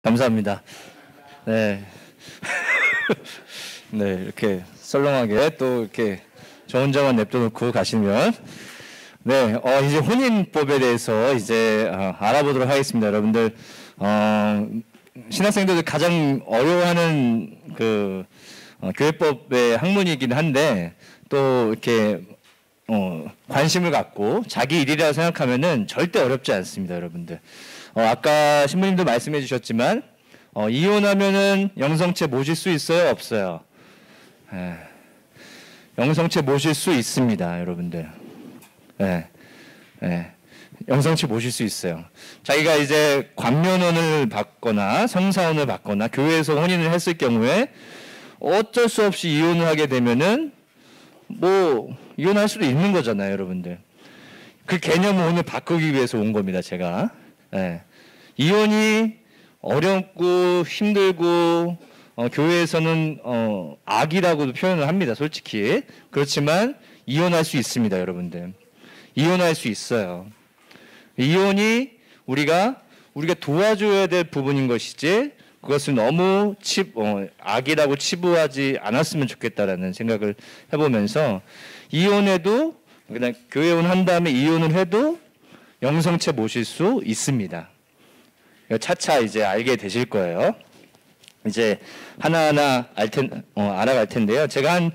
감사합니다. 네. 네, 이렇게 썰렁하게 또 이렇게 저 혼자만 냅둬놓고 가시면 네, 이제 혼인법에 대해서 이제 알아보도록 하겠습니다. 여러분들 신학생들도 가장 어려워하는 그 교회법의 학문이긴 한데 또 이렇게 관심을 갖고 자기 일이라고 생각하면은 절대 어렵지 않습니다, 여러분들. 아까 신부님도 말씀해 주셨지만 이혼하면은 영성체 모실 수 있어요, 없어요? 영성체 모실 수 있습니다, 여러분들. 영성체 모실 수 있어요. 자기가 이제 관면혼을 받거나 성사혼을 받거나 교회에서 혼인을 했을 경우에 어쩔 수 없이 이혼을 하게 되면은 뭐 이혼할 수도 있는 거잖아요, 여러분들. 그 개념을 오늘 바꾸기 위해서 온 겁니다, 제가. 이혼이 어렵고 힘들고 교회에서는 악이라고도 표현을 합니다, 솔직히. 그렇지만 이혼할 수 있습니다, 여러분들. 이혼할 수 있어요. 이혼이 우리가 도와줘야 될 부분인 것이지 그것을 너무 악이라고 치부하지 않았으면 좋겠다라는 생각을 해보면서 이혼해도 그냥 교회혼 한 다음에 이혼을 해도 영성체 모실 수 있습니다. 차차 이제 알게 되실 거예요. 이제 하나하나 알아갈 텐데요. 제가 한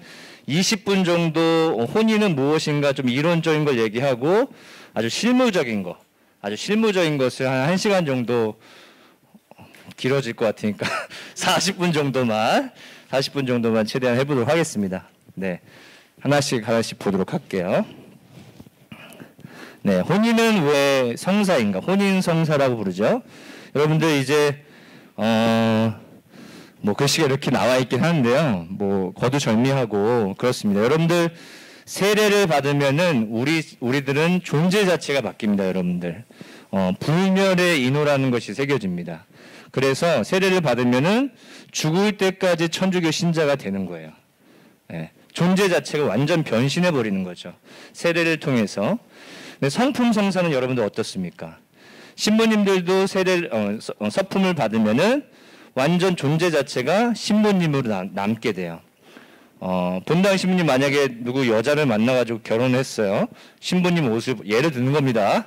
20분 정도 혼인은 무엇인가 좀 이론적인 걸 얘기하고 아주 실무적인 것을 한 1시간 정도 길어질 것 같으니까 40분 정도만 최대한 해보도록 하겠습니다. 네, 하나씩 보도록 할게요. 네, 혼인은 왜 성사인가? 혼인 성사라고 부르죠. 여러분들 이제 뭐 글씨가 이렇게 나와 있긴 한데요. 뭐 거두절미하고 그렇습니다. 여러분들 세례를 받으면은 우리들은 존재 자체가 바뀝니다, 여러분들. 불멸의 인호라는 것이 새겨집니다. 그래서 세례를 받으면은 죽을 때까지 천주교 신자가 되는 거예요. 존재 자체가 완전 변신해 버리는 거죠. 세례를 통해서. 근데 성품 성사는 여러분들 어떻습니까? 신부님들도 서품을 받으면은 완전 존재 자체가 신부님으로 남게 돼요. 본당 신부님 만약에 누구 여자를 만나가지고 결혼했어요. 신부님 옷을 예를 드는 겁니다.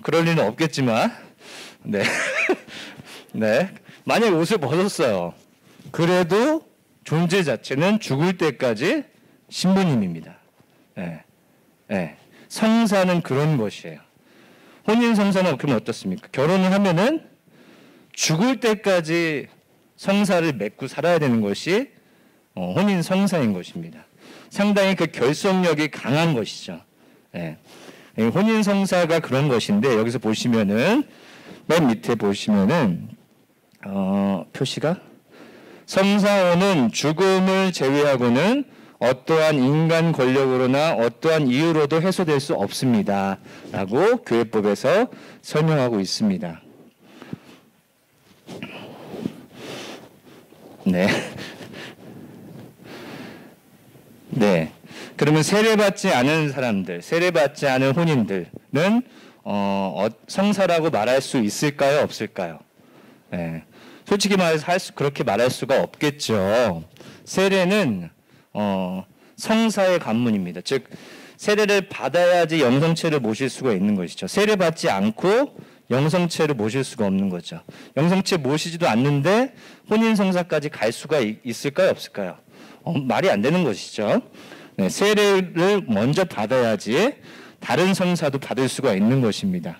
그럴 리는 없겠지만, 네, 네, 만약에 옷을 벗었어요. 그래도 존재 자체는 죽을 때까지 신부님입니다. 성사는 그런 것이에요. 혼인 성사는 그러면 어떻습니까? 결혼을 하면은 죽을 때까지 성사를 맺고 살아야 되는 것이 혼인 성사인 것입니다. 상당히 그 결속력이 강한 것이죠. 혼인 성사가 그런 것인데 여기서 보시면은 맨 밑에 보시면은 표시가 성사혼은 죽음을 제외하고는 어떠한 인간 권력으로나 어떠한 이유로도 해소될 수 없습니다. 라고 교회법에서 설명하고 있습니다. 네. 네. 그러면 세례받지 않은 사람들, 세례받지 않은 혼인들은 성사라고 말할 수 있을까요? 없을까요? 네. 솔직히 말해서 그렇게 말할 수가 없겠죠. 세례는 성사의 관문입니다. 즉 세례를 받아야지 영성체를 모실 수가 있는 것이죠. 세례받지 않고 영성체를 모실 수가 없는 거죠. 영성체 모시지도 않는데 혼인 성사까지 갈 수가 있을까요? 없을까요? 말이 안 되는 것이죠. 네, 세례를 먼저 받아야지 다른 성사도 받을 수가 있는 것입니다.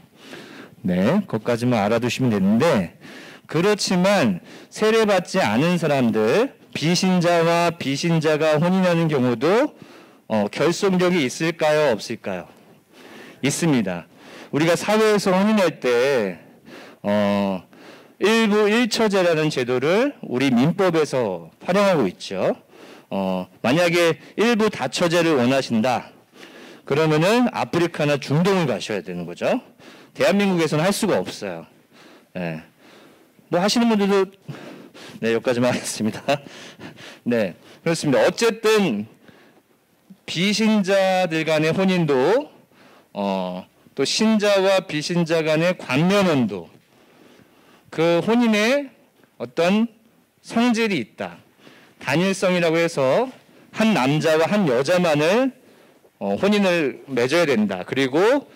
네, 그것까지만 알아두시면 되는데 그렇지만 세례받지 않은 사람들 비신자와 비신자가 혼인하는 경우도 결속력이 있을까요? 없을까요? 있습니다. 우리가 사회에서 혼인할 때 일부 일처제라는 제도를 우리 민법에서 활용하고 있죠. 만약에 일부 다처제를 원하신다. 그러면은 아프리카나 중동을 가셔야 되는 거죠. 대한민국에서는 할 수가 없어요. 뭐 하시는 분들도 네, 여기까지만 하겠습니다. 네, 그렇습니다. 어쨌든 비신자들 간의 혼인도 또 신자와 비신자 간의 관면혼도 그 혼인의 어떤 성질이 있다. 단일성이라고 해서 한 남자와 한 여자만을 혼인을 맺어야 된다. 그리고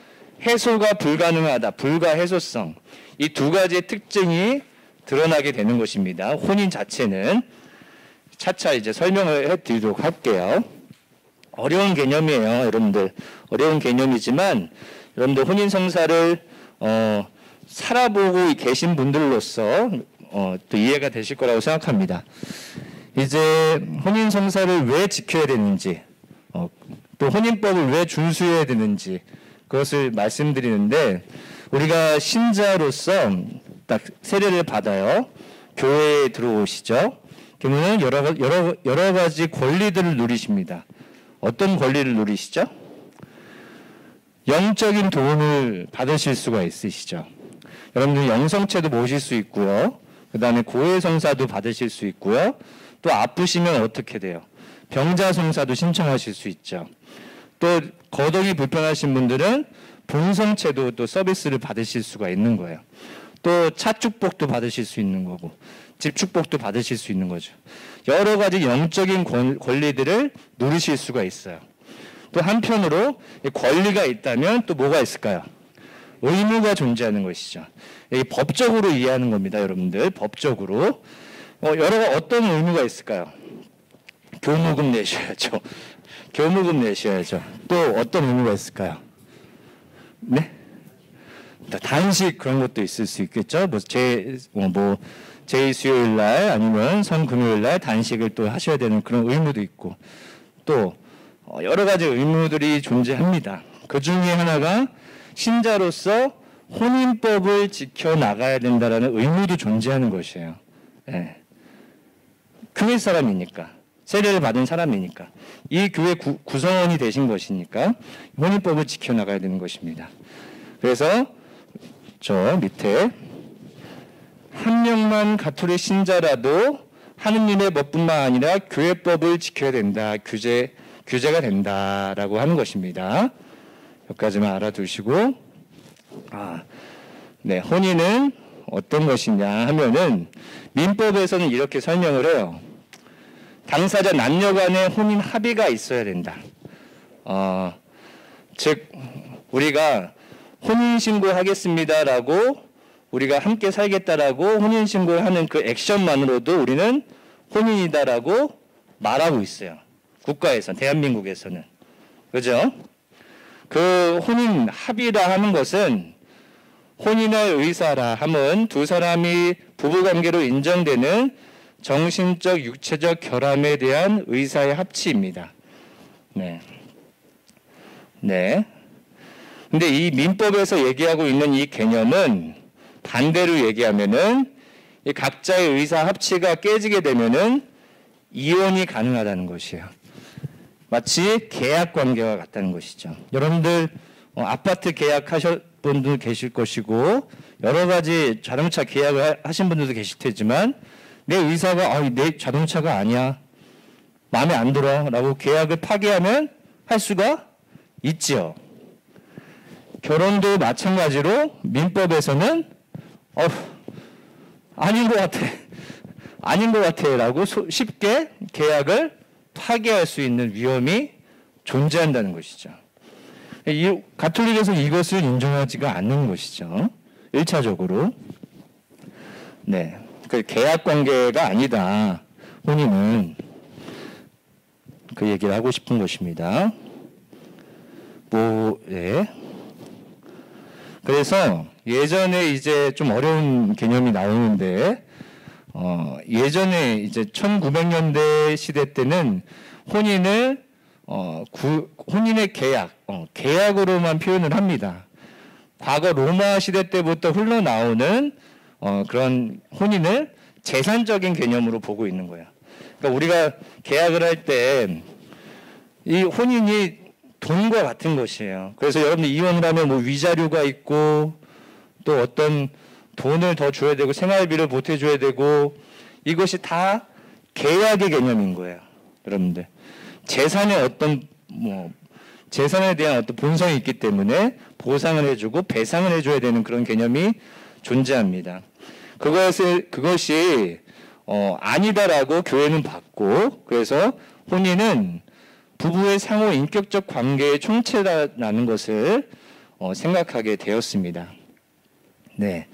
해소가 불가능하다. 불가해소성. 이 두 가지의 특징이 드러나게 되는 것입니다. 혼인 자체는 차차 이제 설명을 해드리도록 할게요. 어려운 개념이에요, 여러분들. 어려운 개념이지만 여러분들 혼인 성사를 살아보고 계신 분들로서 또 이해가 되실 거라고 생각합니다. 이제 혼인 성사를 왜 지켜야 되는지, 또 혼인법을 왜 준수해야 되는지 그것을 말씀드리는데, 우리가 신자로서 딱 세례를 받아요. 교회에 들어오시죠. 그러면 여러 가지 권리들을 누리십니다. 어떤 권리를 누리시죠? 영적인 도움을 받으실 수가 있으시죠. 여러분들 영성체도 모실 수 있고요. 그 다음에 고해성사도 받으실 수 있고요. 또 아프시면 어떻게 돼요? 병자성사도 신청하실 수 있죠. 또 거동이 불편하신 분들은 본성체도 또 서비스를 받으실 수가 있는 거예요. 또 차축복도 받으실 수 있는 거고 집축복도 받으실 수 있는 거죠. 여러 가지 영적인 권리들을 누리실 수가 있어요. 또 한편으로 권리가 있다면 또 뭐가 있을까요? 의무가 존재하는 것이죠. 법적으로 이해하는 겁니다, 여러분들. 법적으로. 어떤 의무가 있을까요? 교무금 내셔야죠. 교무금 내셔야죠. 또 어떤 의무가 있을까요? 네? 단식 그런 것도 있을 수 있겠죠. 제2수요일 날 아니면 선금요일 날 단식을 또 하셔야 되는 그런 의무도 있고, 또 여러 가지 의무들이 존재합니다. 그 중에 하나가 신자로서 혼인법을 지켜나가야 된다는 의무도 존재하는 것이에요. 네. 교회 사람이니까, 세례를 받은 사람이니까, 이 교회 구성원이 되신 것이니까 혼인법을 지켜나가야 되는 것입니다. 그래서 저 밑에 한 명만 가톨릭 신자라도 하느님의 법뿐만 아니라 교회법을 지켜야 된다. 규제가 된다라고 하는 것입니다. 여기까지만 알아두시고, 네, 혼인은 어떤 것이냐 하면은 민법에서는 이렇게 설명을 해요. 당사자 남녀 간의 혼인 합의가 있어야 된다. 즉 우리가 혼인신고하겠습니다라고, 우리가 함께 살겠다라고 혼인신고를 하는 그 액션만으로도 우리는 혼인이다라고 말하고 있어요. 국가에서는, 대한민국에서는. 그죠? 그 혼인 합의라 하는 것은, 혼인의 의사라 함은 두 사람이 부부관계로 인정되는 정신적, 육체적 결함에 대한 의사의 합치입니다. 네. 네. 근데 이 민법에서 얘기하고 있는 이 개념은 반대로 얘기하면은 이 각자의 의사 합치가 깨지게 되면은 이혼이 가능하다는 것이에요. 마치 계약 관계와 같다는 것이죠. 여러분들 아파트 계약하신 분들 계실 것이고, 여러 가지 자동차 계약을 하신 분들도 계실 테지만, 내 의사가 내 자동차가 아니야, 마음에 안 들어 라고 계약을 파기하면 할 수가 있지요. 결혼도 마찬가지로 민법에서는 아닌 것 같아 라고 쉽게 계약을 파기할 수 있는 위험이 존재한다는 것이죠. 이 가톨릭에서 이것을 인정하지가 않는 것이죠. 1차적으로. 네, 그 계약 관계가 아니다, 혼인은. 그 얘기를 하고 싶은 것입니다. 네. 그래서 예전에 이제 좀 어려운 개념이 나오는데, 예전에 이제 1900년대 시대 때는 혼인을 혼인의 계약으로만 표현을 합니다. 과거 로마 시대 때부터 흘러나오는 그런 혼인을 재산적인 개념으로 보고 있는 거예요. 그러니까 우리가 계약을 할 때 이 혼인이 돈과 같은 것이에요. 그래서 여러분들 이혼을 하면 뭐 위자료가 있고, 또 어떤 돈을 더 줘야 되고, 생활비를 보태줘야 되고, 이것이 다 계약의 개념인 거예요. 여러분들 재산의 재산에 대한 어떤 본성이 있기 때문에 보상을 해주고 배상을 해줘야 되는 그런 개념이 존재합니다. 그것이 아니다라고 교회는 봤고, 그래서 혼인은 부부의 상호 인격적 관계의 총체라는 것을 생각하게 되었습니다. 네,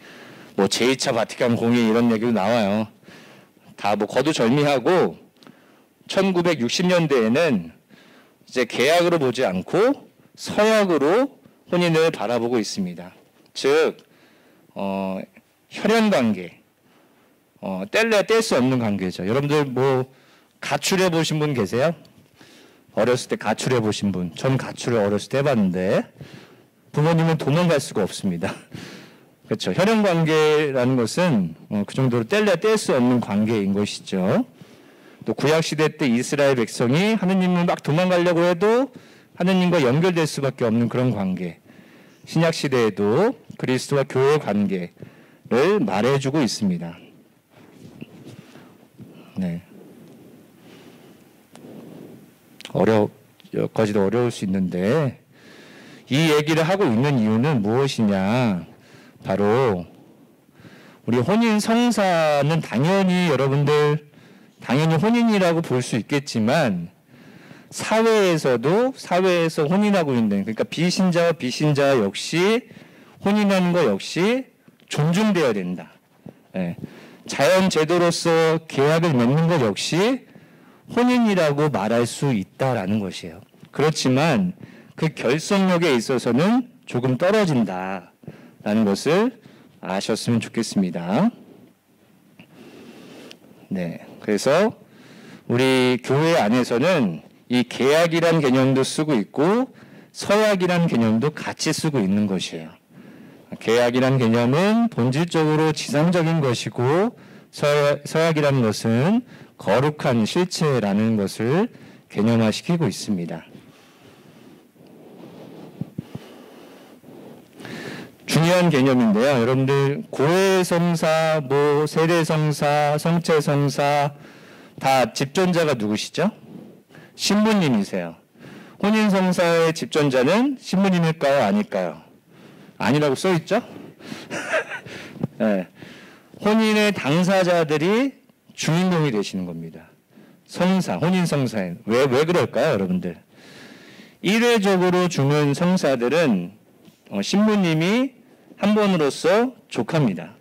뭐 제2차 바티칸 공의 이런 얘기도 나와요. 다 뭐 거두절미하고 1960년대에는 이제 계약으로 보지 않고 서약으로 혼인을 바라보고 있습니다. 즉 혈연 관계, 뗄래야 뗄 수 없는 관계죠. 여러분들 뭐 가출해 보신 분 계세요? 어렸을 때 가출해 보신 분? 전 가출을 어렸을 때 해봤는데 부모님은 도망갈 수가 없습니다. 그렇죠. 혈연 관계라는 것은 그 정도로 뗄래야 뗄 수 없는 관계인 것이죠. 또 구약 시대 때 이스라엘 백성이 하느님을 막 도망가려고 해도 하느님과 연결될 수밖에 없는 그런 관계. 신약 시대에도 그리스도와 교회의 관계를 말해주고 있습니다. 네. 여기까지도 어려울 수 있는데 이 얘기를 하고 있는 이유는 무엇이냐? 바로 우리 혼인 성사는 당연히 여러분들 당연히 혼인이라고 볼 수 있겠지만 사회에서 혼인하고 있는, 그러니까 비신자와 비신자 역시 혼인하는 것 역시 존중되어야 된다. 예. 자연 제도로서 계약을 맺는 것 역시 혼인이라고 말할 수 있다라는 것이에요. 그렇지만 그 결속력에 있어서는 조금 떨어진다라는 것을 아셨으면 좋겠습니다. 네, 그래서 우리 교회 안에서는 이 계약이란 개념도 쓰고 있고 서약이란 개념도 같이 쓰고 있는 것이에요. 계약이란 개념은 본질적으로 지상적인 것이고 서약이라는 것은 거룩한 실체라는 것을 개념화시키고 있습니다. 중요한 개념인데요. 여러분들 고해성사, 뭐 세례성사, 성체성사 다 집전자가 누구시죠? 신부님이세요. 혼인성사의 집전자는 신부님일까요? 아닐까요? 아니라고 써있죠? 네. 혼인의 당사자들이 주인공이 되시는 겁니다. 성사, 혼인성사에. 왜 그럴까요, 여러분들? 일회적으로 주는 성사들은 신부님이 한 번으로서 족합니다.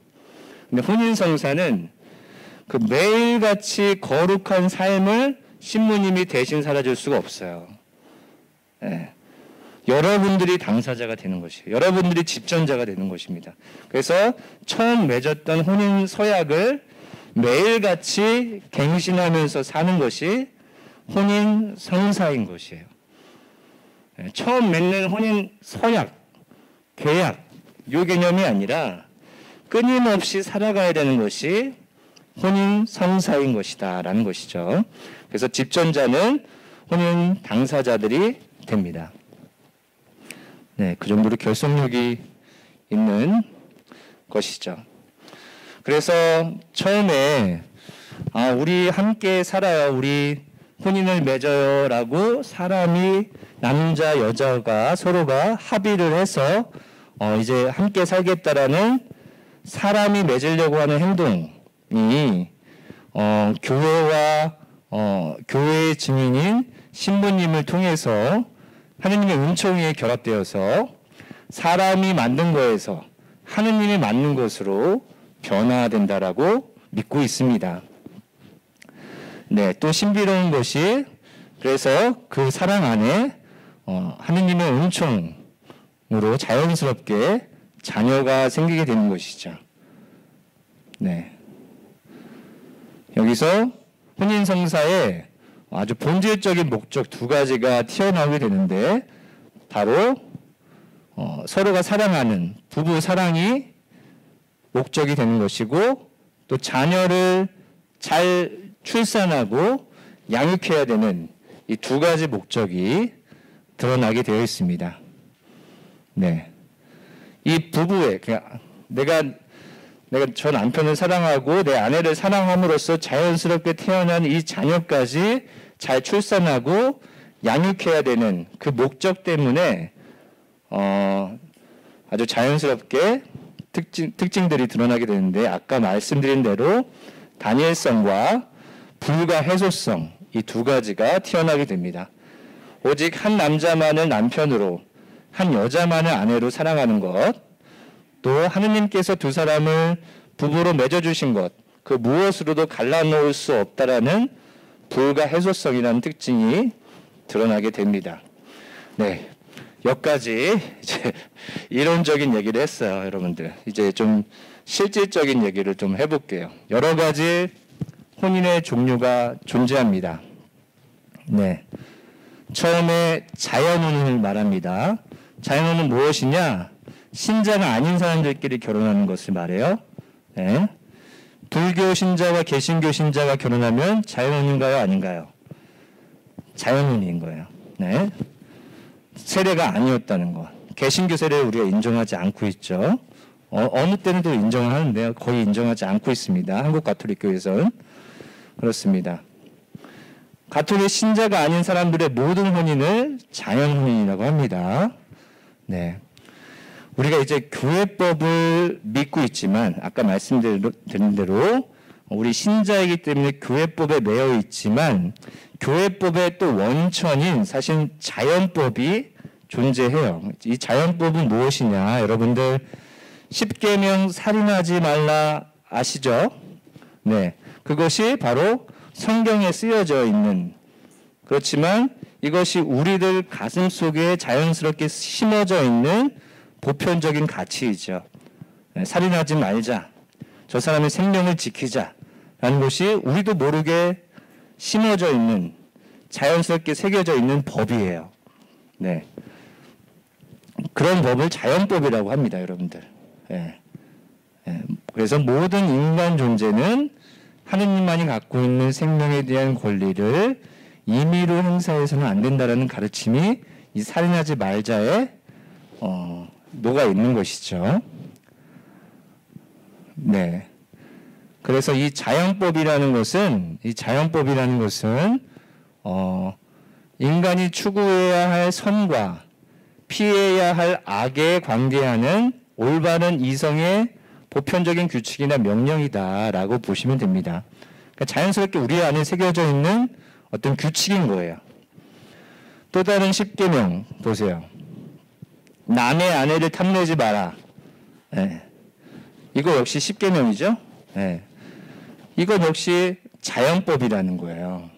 근데 혼인성사는 그 매일같이 거룩한 삶을 신부님이 대신 살아줄 수가 없어요. 네. 여러분들이 당사자가 되는 것이에요. 여러분들이 집전자가 되는 것입니다. 그래서 처음 맺었던 혼인 서약을 매일같이 갱신하면서 사는 것이 혼인 성사인 것이에요. 네. 처음 맺는 혼인 서약, 계약, 이 개념이 아니라 끊임없이 살아가야 되는 것이 혼인 성사인 것이다 라는 것이죠. 그래서 집전자는 혼인 당사자들이 됩니다. 네, 그 정도로 결속력이 있는 것이죠. 그래서 처음에 우리 함께 살아요, 우리 혼인을 맺어요 라고 사람이 남자 여자가 서로가 합의를 해서 이제 함께 살겠다라는 사람이 맺으려고 하는 행동이 교회와 교회의 증인인 신부님을 통해서 하느님의 은총에 결합되어서 사람이 만든 거에서 하느님이 만든 것으로 변화된다라고 믿고 있습니다. 네, 또 신비로운 것이 그래서 그 사랑 안에 하느님의 은총으로 자연스럽게 자녀가 생기게 되는 것이죠. 네. 여기서 혼인성사의 아주 본질적인 목적 두 가지가 튀어나오게 되는데 바로 서로가 사랑하는 부부 사랑이 목적이 되는 것이고 또 자녀를 잘 출산하고 양육해야 되는 이 두 가지 목적이 드러나게 되어 있습니다. 네. 이 부부의 내가 저 남편을 사랑하고 내 아내를 사랑함으로써 자연스럽게 태어난 이 자녀까지 잘 출산하고 양육해야 되는 그 목적 때문에 아주 자연스럽게 특징들이 드러나게 되는데 아까 말씀드린 대로 단일성과 불가해소성, 이 두 가지가 튀어나오게 됩니다. 오직 한 남자만을 남편으로, 한 여자만을 아내로 사랑하는 것, 또 하느님께서 두 사람을 부부로 맺어주신 것, 그 무엇으로도 갈라놓을 수 없다라는 불가해소성이라는 특징이 드러나게 됩니다. 네, 여기까지 이제 이론적인 얘기를 했어요, 여러분들. 이제 좀 실질적인 얘기를 좀 해볼게요. 여러 가지 혼인의 종류가 존재합니다. 네, 처음에 자연혼을 말합니다. 자연혼은 무엇이냐? 신자가 아닌 사람들끼리 결혼하는 것을 말해요. 네. 불교 신자와 개신교 신자가 결혼하면 자연혼인가요? 아닌가요? 자연혼인 거예요. 네. 세례가 아니었다는 것. 개신교 세례를 우리가 인정하지 않고 있죠. 어느 때는 또 인정하는데요. 거의 인정하지 않고 있습니다. 한국 가톨릭 교회에서는. 그렇습니다. 가톨릭 신자가 아닌 사람들의 모든 혼인을 자연혼인이라고 합니다. 네. 우리가 이제 교회법을 믿고 있지만 아까 말씀드린 대로 우리 신자이기 때문에 교회법에 매여 있지만 교회법의 또 원천인 사실 자연법이 존재해요. 이 자연법은 무엇이냐? 여러분들 10계명 살인하지 말라 아시죠? 네. 그것이 바로 성경에 쓰여져 있는, 그렇지만 이것이 우리들 가슴 속에 자연스럽게 심어져 있는 보편적인 가치이죠. 네, 살인하지 말자. 저 사람의 생명을 지키자. 라는 것이 우리도 모르게 심어져 있는, 자연스럽게 새겨져 있는 법이에요. 네. 그런 법을 자연법이라고 합니다, 여러분들. 네. 네. 그래서 모든 인간 존재는 하느님만이 갖고 있는 생명에 대한 권리를 임의로 행사해서는 안 된다라는 가르침이 이 살인하지 말자에 녹아 있는 것이죠. 네. 그래서 이 자연법이라는 것은 인간이 추구해야 할 선과 피해야 할 악에 관계하는 올바른 이성의 보편적인 규칙이나 명령이다라고 보시면 됩니다. 그러니까 자연스럽게 우리 안에 새겨져 있는 어떤 규칙인 거예요. 또 다른 10계명 보세요. 남의 아내를 탐내지 마라. 네. 이거 역시 10계명이죠. 네. 이건 역시 자연법이라는 거예요.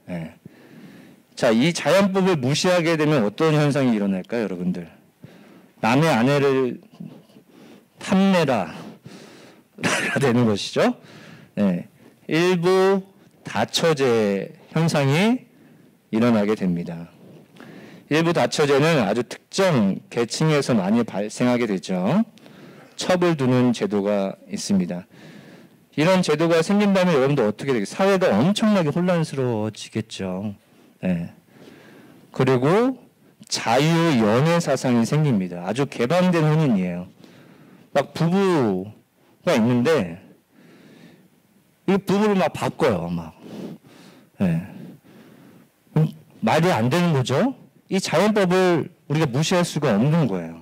네. 자, 이 자연법을 무시하게 되면 어떤 현상이 일어날까요, 여러분들? 남의 아내를 탐내라 가 되는 것이죠. 네. 일부 다처제 현상이 일어나게 됩니다. 일부 다처제는 아주 특정 계층에서 많이 발생하게 되죠. 첩을 두는 제도가 있습니다. 이런 제도가 생긴다면 여러분들 어떻게 되겠어요? 사회가 엄청나게 혼란스러워지겠죠. 네. 그리고 자유연애 사상이 생깁니다. 아주 개방된 혼인이에요. 막 부부가 있는데 이 부부를 막 바꿔요. 막. 네. 말이 안 되는 거죠. 이 자연법을 우리가 무시할 수가 없는 거예요.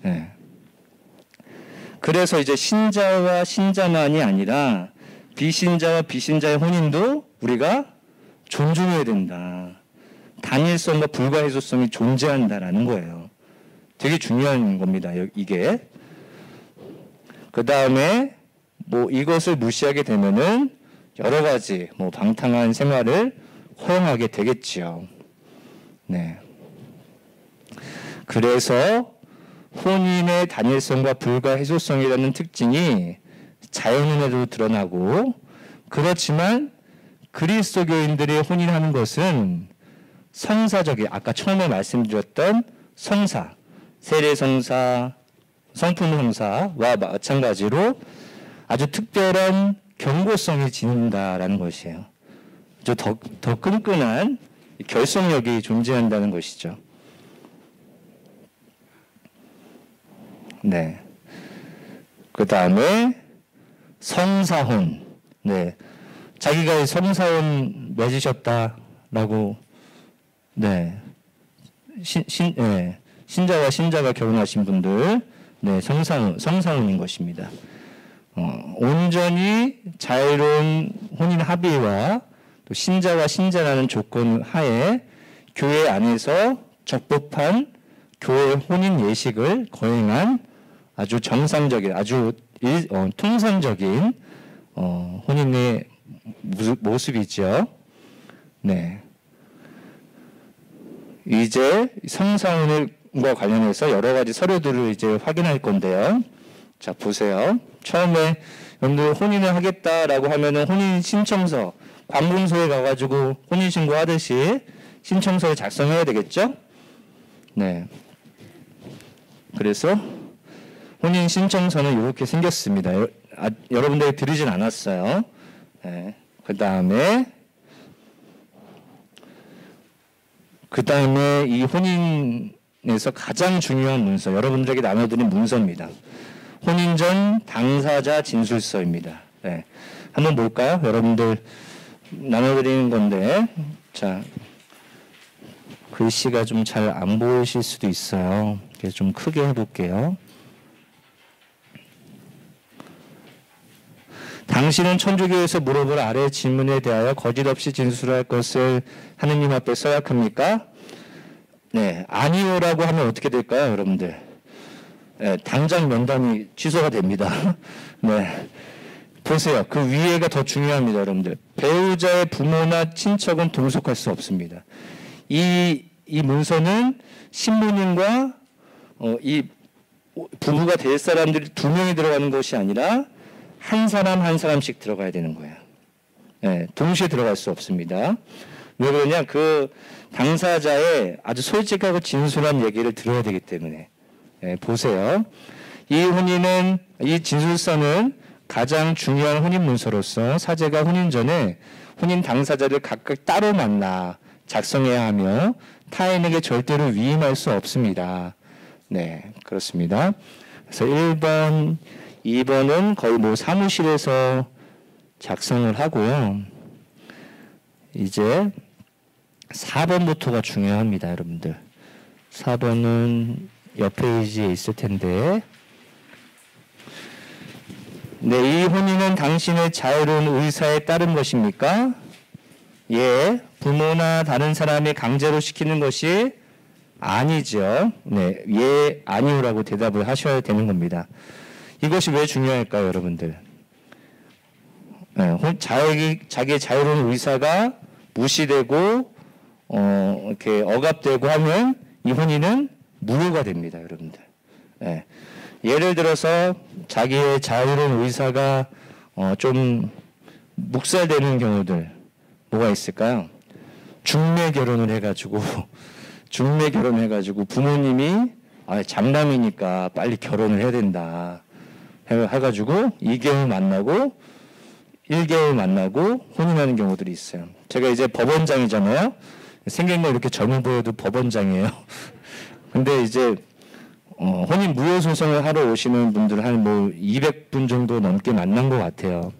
네. 그래서 이제 신자와 신자만이 아니라 비신자와 비신자의 혼인도 우리가 존중해야 된다. 단일성과 불가해소성이 존재한다라는 거예요. 되게 중요한 겁니다. 이게. 그 다음에 뭐 이것을 무시하게 되면은 여러 가지 뭐 방탕한 생활을 허용하게 되겠지요. 네. 그래서 혼인의 단일성과 불가해소성이라는 특징이 자연혼에도 드러나고, 그렇지만 그리스도교인들이 혼인하는 것은 성사적인, 아까 처음에 말씀드렸던 성사, 세례성사, 성품성사와 마찬가지로 아주 특별한 경고성이 지닌다라는 것이에요. 아주 더 끈끈한 결속력이 존재한다는 것이죠. 네. 그 다음에 성사혼. 네. 자기가 성사혼 맺으셨다라고, 네. 신자와 신자가 결혼하신 분들, 네. 성사혼인 것입니다. 온전히 자유로운 혼인 합의와 또 신자와 신자라는 조건 하에 교회 안에서 적법한 교회 혼인 예식을 거행한 아주 정상적인, 아주 통상적인 혼인의 모습이죠. 네. 이제 성사혼과 관련해서 여러 가지 서류들을 이제 확인할 건데요. 자, 보세요. 처음에 여러분들 혼인을 하겠다라고 하면은 혼인 신청서, 관공서에 가가지고 혼인 신고하듯이 신청서를 작성해야 되겠죠? 네. 그래서 혼인 신청서는 이렇게 생겼습니다. 여러분들이 들으진 않았어요. 네. 그 다음에 이 혼인에서 가장 중요한 문서, 여러분들에게 나눠드린 문서입니다. 혼인 전 당사자 진술서입니다. 네. 한번 볼까요? 여러분들 나눠드리는 건데, 자, 글씨가 좀 잘 안 보이실 수도 있어요. 그래서 좀 크게 해볼게요. 당신은 천주교에서 물어볼 아래 질문에 대하여 거짓 없이 진술할 것을 하느님 앞에 서약합니까? 네, 아니요라고 하면 어떻게 될까요, 여러분들? 네, 당장 면담이 취소가 됩니다. 네, 보세요. 그 위에가 더 중요합니다, 여러분들. 배우자의 부모나 친척은 동석할 수 없습니다. 이 문서는 신부님과 이 부부가 될 사람들이 2명이 들어가는 것이 아니라 한 사람 한 사람씩 들어가야 되는 거예요. 네, 동시에 들어갈 수 없습니다. 왜 그러냐? 그 당사자의 아주 솔직하고 진솔한 얘기를 들어야 되기 때문에. 네, 보세요. 이 진술서는 가장 중요한 혼인 문서로서 사제가 혼인 전에 혼인 당사자를 각각 따로 만나 작성해야 하며 타인에게 절대로 위임할 수 없습니다. 네, 그렇습니다. 그래서 1번, 2번은 거의 뭐 사무실에서 작성을 하고요. 이제 4번부터가 중요합니다, 여러분들. 4번은 옆 페이지에 있을 텐데, 네, 이 혼인은 당신의 자유로운 의사에 따른 것입니까? 예, 부모나 다른 사람이 강제로 시키는 것이 아니죠. 네, 예, 아니오라고 대답을 하셔야 되는 겁니다. 이것이 왜 중요할까요, 여러분들? 네, 자기의 자유로운 의사가 무시되고 이렇게 억압되고 하면 이 혼인은 무효가 됩니다, 여러분들. 네. 예를 들어서 자기의 자유로운 의사가 좀 묵살되는 경우들 뭐가 있을까요? 중매 결혼을 해가지고 부모님이 장남이니까 빨리 결혼을 해야 된다 해가지고 2개월 만나고 1개월 만나고 혼인하는 경우들이 있어요. 제가 이제 법원장이잖아요. 생긴 거 이렇게 젊어 보여도 법원장이에요. 근데 이제 혼인 무효 소송을 하러 오시는 분들 한 뭐 200분 정도 넘게 만난 것 같아요.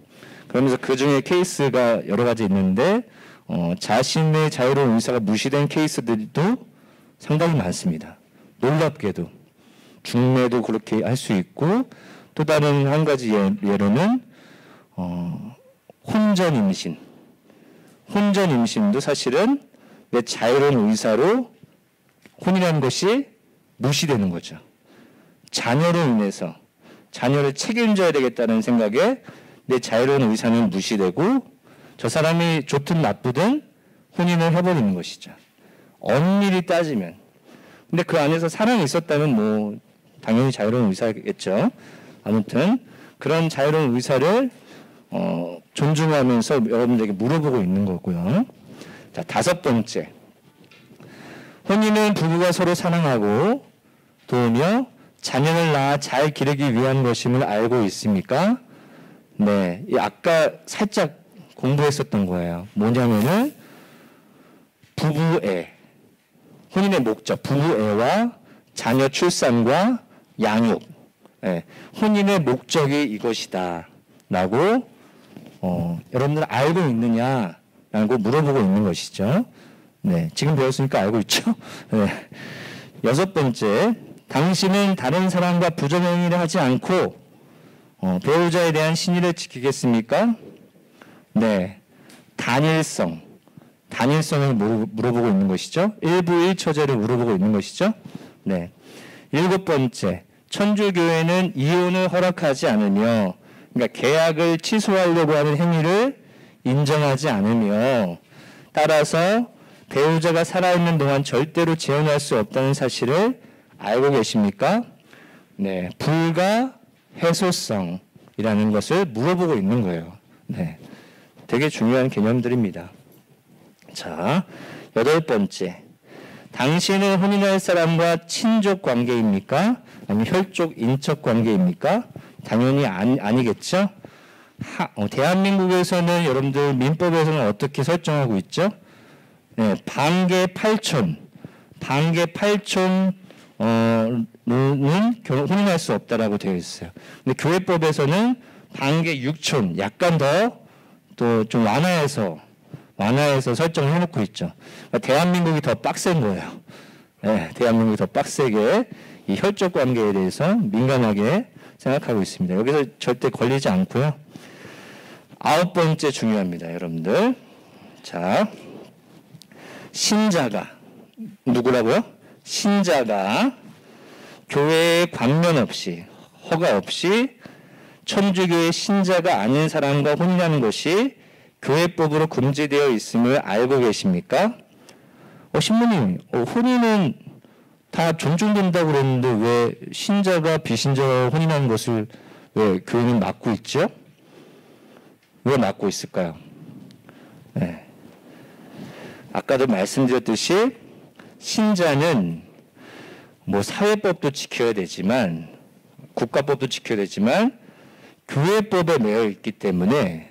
그러면서 그 중에 케이스가 여러 가지 있는데 자신의 자유로운 의사가 무시된 케이스들도 상당히 많습니다. 놀랍게도 중매도 그렇게 할 수 있고 또 다른 한 가지 예로는 혼전 임신도 사실은 내 자유로운 의사로 혼인하는 것이 무시되는 거죠. 자녀로 인해서 자녀를 책임져야 되겠다는 생각에 내 자유로운 의사는 무시되고 저 사람이 좋든 나쁘든 혼인을 해버리는 것이죠. 엄밀히 따지면. 근데 그 안에서 사랑이 있었다면 뭐 당연히 자유로운 의사겠죠. 아무튼 그런 자유로운 의사를 존중하면서 여러분들에게 물어보고 있는 거고요. 자, 5번째. 혼인은 부부가 서로 사랑하고 도우며 자녀를 낳아 잘 기르기 위한 것임을 알고 있습니까? 네, 아까 살짝 공부했었던 거예요. 뭐냐면은 부부애, 혼인의 목적, 부부애와 자녀 출산과 양육, 네, 혼인의 목적이 이것이다 라고 여러분들 알고 있느냐라고 물어보고 있는 것이죠. 네, 지금 배웠으니까 알고 있죠. 네. 6번째, 당신은 다른 사람과 부정행위를 하지 않고 배우자에 대한 신의를 지키겠습니까? 네. 단일성을 물어보고 있는 것이죠. 일부일처제를 물어보고 있는 것이죠. 네. 7번째, 천주교회는 이혼을 허락하지 않으며, 그러니까 계약을 취소하려고 하는 행위를 인정하지 않으며, 따라서 배우자가 살아있는 동안 절대로 재혼할 수 없다는 사실을 알고 계십니까? 네, 불가해소성이라는 것을 물어보고 있는 거예요. 네, 되게 중요한 개념들입니다. 자, 8번째. 당신은 혼인할 사람과 친족 관계입니까? 아니면 혈족 인척 관계입니까? 당연히 아니겠죠? 대한민국에서는 여러분들 민법에서는 어떻게 설정하고 있죠? 네, 반계 8촌 는 혼인할 수 없다라고 되어 있어요. 근데 교회법에서는 반계 6촌, 약간 더 또 좀 완화해서 설정을 해놓고 있죠. 그러니까 대한민국이 더 빡센 거예요. 네, 대한민국이 더 빡세게 이 혈족 관계에 대해서 민감하게 생각하고 있습니다. 여기서 절대 걸리지 않고요. 9번째 중요합니다, 여러분들. 자, 신자가 누구라고요? 신자가 교회의 관면 없이, 허가 없이 천주교의 신자가 아닌 사람과 혼인하는 것이 교회법으로 금지되어 있음을 알고 계십니까? 신부님, 혼인은 다 존중된다고 그랬는데 왜 신자가 비신자와 혼인하는 것을 왜 교회는 막고 있죠? 왜 막고 있을까요? 네. 아까도 말씀드렸듯이 신자는 뭐 사회법도 지켜야 되지만 국가법도 지켜야 되지만 교회법에 매여 있기 때문에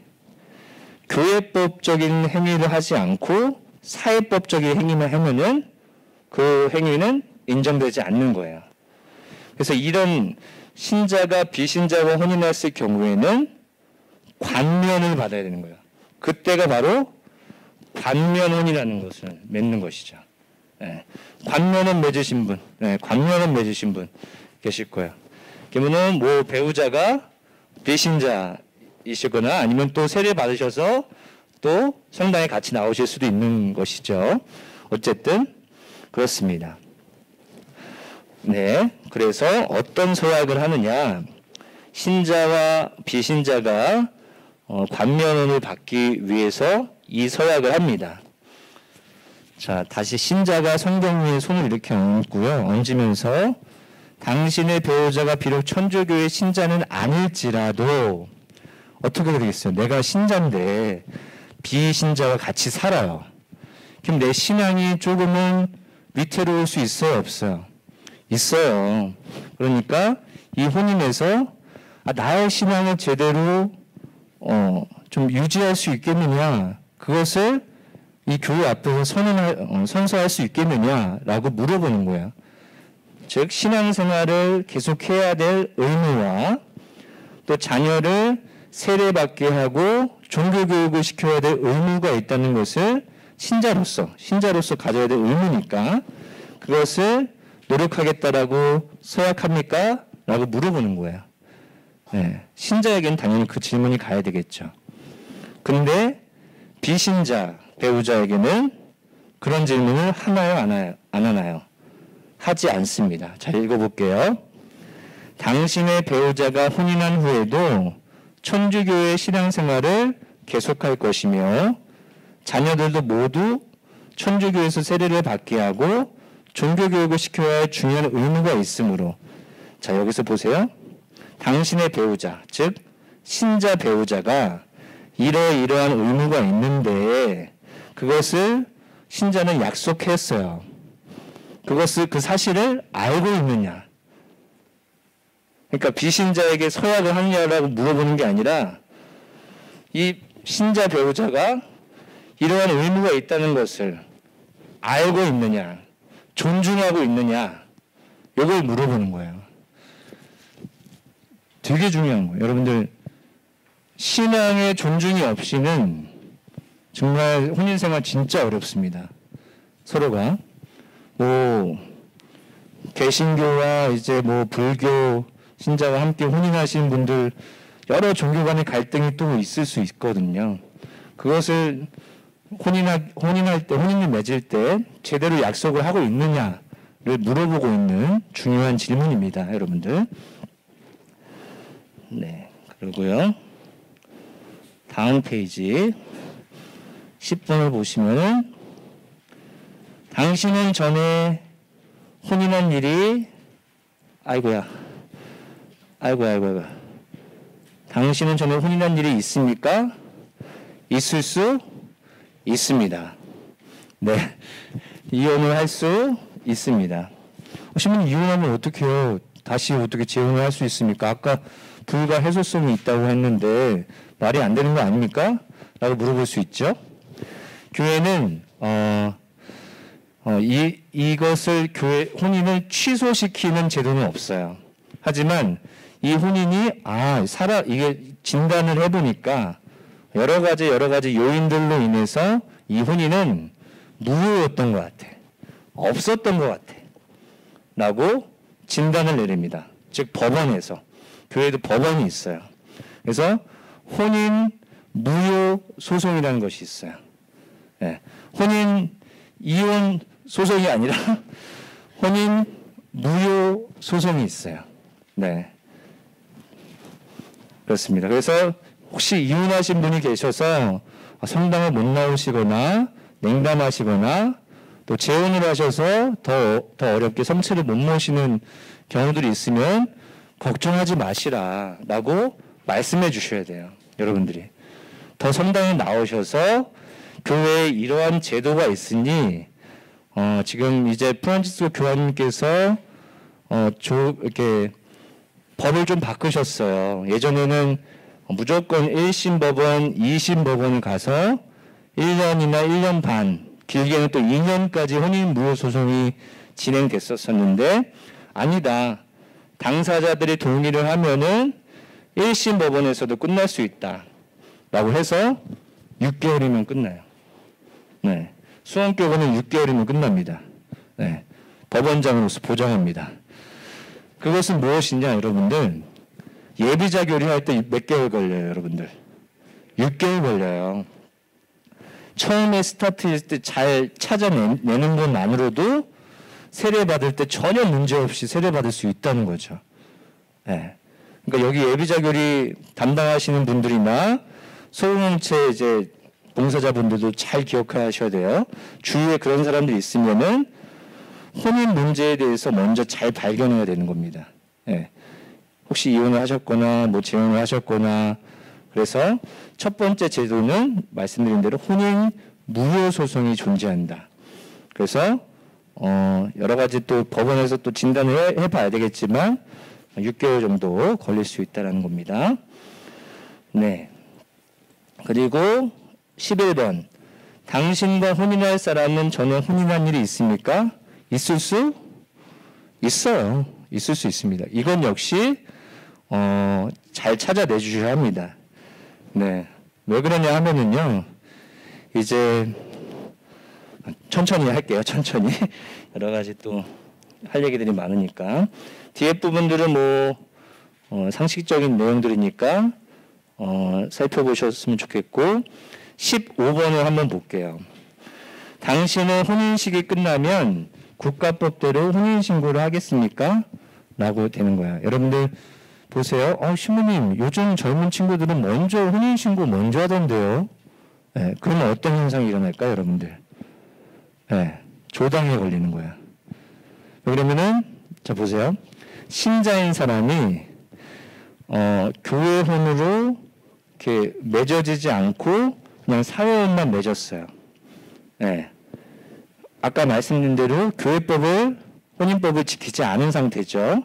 교회법적인 행위를 하지 않고 사회법적인 행위만 하면은 그 행위는 인정되지 않는 거예요. 그래서 이런 신자가 비신자와 혼인했을 경우에는 관면을 받아야 되는 거예요. 그때가 바로 관면혼이라는 것을 맺는 것이죠. 네. 관면은 맺으신 분, 관면은 맺으신 분 계실 거예요. 그러면은 뭐 배우자가 비신자이시거나 아니면 또 세례 받으셔서 또 성당에 같이 나오실 수도 있는 것이죠. 어쨌든 그렇습니다. 네, 그래서 어떤 서약을 하느냐? 신자와 비신자가 관면을 받기 위해서 이 서약을 합니다. 자, 다시 신자가 성경 위에 손을 이렇게 얹고요. 얹으면서 당신의 배우자가 비록 천주교의 신자는 아닐지라도 어떻게 되겠어요? 내가 신자인데 비신자와 같이 살아요. 그럼 내 신앙이 조금은 위태로울 수 있어요? 없어요? 있어요. 그러니까 이 혼인에서 나의 신앙을 제대로 좀 유지할 수 있겠느냐, 그것을 이 교회 앞에서 선서할 수 있겠느냐라고 물어보는 거예요. 즉 신앙생활을 계속해야 될 의무와 또 자녀를 세례받게 하고 종교교육을 시켜야 될 의무가 있다는 것을 신자로서 가져야 될 의무니까 그것을 노력하겠다라고 서약합니까? 라고 물어보는 거예요. 네, 신자에게는 당연히 그 질문이 가야 되겠죠. 근데 비신자 배우자에게는 그런 질문을 하나요? 안 하나요? 하지 않습니다. 잘 읽어볼게요. 당신의 배우자가 혼인한 후에도 천주교의 신앙생활을 계속할 것이며 자녀들도 모두 천주교에서 세례를 받게 하고 종교교육을 시켜야 할 중요한 의무가 있으므로, 자 여기서 보세요. 당신의 배우자, 즉 신자 배우자가 이러이러한 의무가 있는데 그것을 신자는 약속했어요. 그 사실을 알고 있느냐? 그러니까 비신자에게 서약을 하느냐라고 물어보는 게 아니라 이 신자 배우자가 이러한 의무가 있다는 것을 알고 있느냐, 존중하고 있느냐, 이걸 물어보는 거예요. 되게 중요한 거예요. 여러분들 신앙의 존중이 없이는 정말 혼인생활 진짜 어렵습니다. 서로가 뭐 개신교와 이제 뭐 불교 신자와 함께 혼인하신 분들 여러 종교 간의 갈등이 또 있을 수 있거든요. 그것을 혼인을 맺을 때 제대로 약속을 하고 있느냐를 물어보고 있는 중요한 질문입니다, 여러분들. 네, 그리고요. 다음 페이지 10번을 보시면 당신은 전에 혼인한 일이 아이고. 당신은 전에 혼인한 일이 있습니까? 있을 수 있습니다. 네, 이혼을 할 수 있습니다. 신부님 이혼하면 어떻게 해요? 다시 어떻게 재혼을 할 수 있습니까? 아까 불가 해소성이 있다고 했는데 말이 안 되는 거 아닙니까? 라고 물어볼 수 있죠. 교회는 이것을 혼인을 취소시키는 제도는 없어요. 하지만 이 혼인이 이게 진단을 해보니까 여러 가지 요인들로 인해서 이 혼인은 무효였던 것 같아. 없었던 것 같아. 라고 진단을 내립니다. 즉 법원에서. 교회도 법원이 있어요. 그래서 혼인 무효 소송이라는 것이 있어요. 네. 이혼 소송이 아니라 혼인 무효 소송이 있어요. 네. 그렇습니다. 그래서 혹시 이혼하신 분이 계셔서 성당을 못 나오시거나 냉담하시거나 또 재혼을 하셔서 더 어렵게 성체를 못 모시는 경우들이 있으면 걱정하지 마시라라고 말씀해 주셔야 돼요. 여러분들이. 더 성당에 나오셔서 교회에 이러한 제도가 있으니 지금 이제 프란치스코 교황님께서 이렇게 법을 좀 바꾸셨어요. 예전에는 무조건 1심 법원, 2심 법원을 가서 1년이나 1년 반, 길게는 또 2년까지 혼인 무효 소송이 진행됐었는데 아니다. 당사자들이 동의를 하면은 1심 법원에서도 끝날 수 있다. 라고 해서 6개월이면 끝나요. 네. 수원교구는 6개월이면 끝납니다. 네. 법원장으로서 보장합니다. 그것은 무엇이냐, 여러분들? 예비자 교류할 때 몇 개월 걸려요, 여러분들? 6개월 걸려요. 처음에 스타트했을 때 잘 찾아내는 것만으로도 세례받을 때 전혀 문제없이 세례받을 수 있다는 거죠. 네. 그러니까 여기 예비자 교리 담당하시는 분들이나 소공동체 이제 봉사자분들도 잘 기억하셔야 돼요. 주위에 그런 사람들이 있으면은 혼인 문제에 대해서 먼저 잘 발견해야 되는 겁니다. 예. 혹시 이혼을 하셨거나 뭐 재혼을 하셨거나 그래서 첫 번째 제도는 말씀드린 대로 혼인 무효 소송이 존재한다. 그래서 여러 가지 또 법원에서 또 진단을 해봐야 되겠지만 6개월 정도 걸릴 수 있다는 겁니다. 네. 그리고 11번. 당신과 혼인할 사람은 전에 혼인한 일이 있습니까? 있을 수 있어요. 있을 수 있습니다. 이건 역시 잘 찾아내 주셔야 합니다. 네. 왜 그러냐 하면은요. 이제 천천히 할게요. 천천히. 여러 가지 또 할 얘기들이 많으니까. 뒤에 부분들은 뭐 상식적인 내용들이니까 살펴보셨으면 좋겠고 15번을 한번 볼게요. 당신은 혼인식이 끝나면 국가법대로 혼인신고를 하겠습니까? 라고 되는 거야. 여러분들 보세요. 신부님 요즘 젊은 친구들은 먼저 혼인신고 먼저 하던데요. 네, 그러면 어떤 현상이 일어날까요, 여러분들? 네, 조당에 걸리는 거야. 그러면은 자 보세요. 신자인 사람이 교회혼으로 이렇게 맺어지지 않고 그냥 사회혼만 맺었어요. 네. 아까 말씀드린 대로 혼인법을 지키지 않은 상태죠.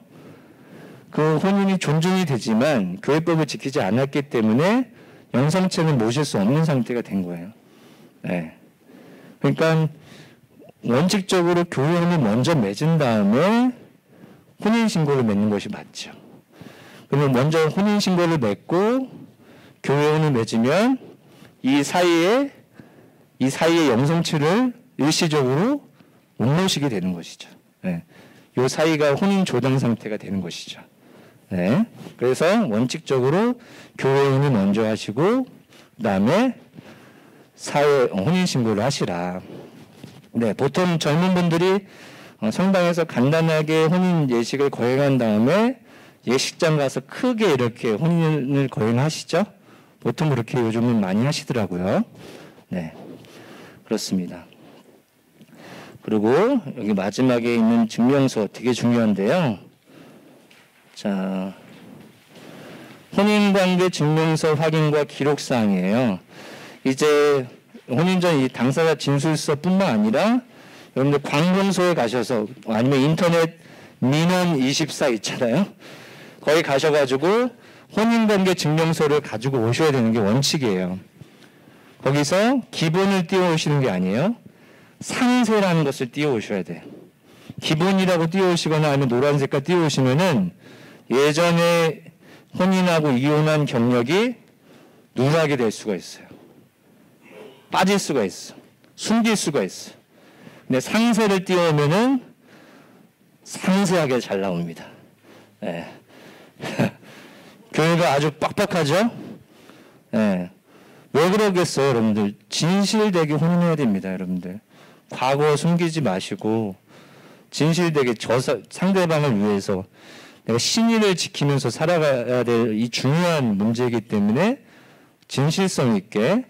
그 혼인이 존중이 되지만 교회법을 지키지 않았기 때문에 영성체는 모실 수 없는 상태가 된 거예요. 네. 그러니까 원칙적으로 교회혼을 먼저 맺은 다음에 혼인신고를 맺는 것이 맞죠. 그러면 먼저 혼인신고를 맺고 교회혼을 맺으면 이 사이에 영성체를 일시적으로 못 모시게 되는 것이죠. 네. 이 사이가 혼인 조당 상태가 되는 것이죠. 네. 그래서 원칙적으로 교회인이 먼저 하시고 그다음에 사회 혼인 신고를 하시라. 네, 보통 젊은 분들이 성당에서 간단하게 혼인 예식을 거행한 다음에 예식장 가서 크게 이렇게 혼인을 거행하시죠. 보통 그렇게 요즘은 많이 하시더라고요. 네, 그렇습니다. 그리고 여기 마지막에 있는 증명서 되게 중요한데요. 자, 혼인관계 증명서 확인과 기록사항이에요. 이제 혼인 전 이 당사자 진술서뿐만 아니라 여러분들 관공서에 가셔서 아니면 인터넷 민원24 있잖아요. 거기 가셔가지고 혼인관계 증명서를 가지고 오셔야 되는 게 원칙이에요. 거기서 기본을 띄워오시는 게 아니에요. 상세라는 것을 띄워오셔야 돼요. 기본이라고 띄워오시거나 아니면 노란 색깔 띄워오시면은 예전에 혼인하고 이혼한 경력이 누락이 될 수가 있어요. 빠질 수가 있어. 숨길 수가 있어. 근데 상세를 띄우면은 상세하게 잘 나옵니다. 네. 교회가 아주 빡빡하죠? 네. 왜 그러겠어요, 여러분들? 진실되게 혼인해야 됩니다, 여러분들. 과거 숨기지 마시고 진실되게 상대방을 위해서 내가 신의를 지키면서 살아가야 될 이 중요한 문제이기 때문에 진실성 있게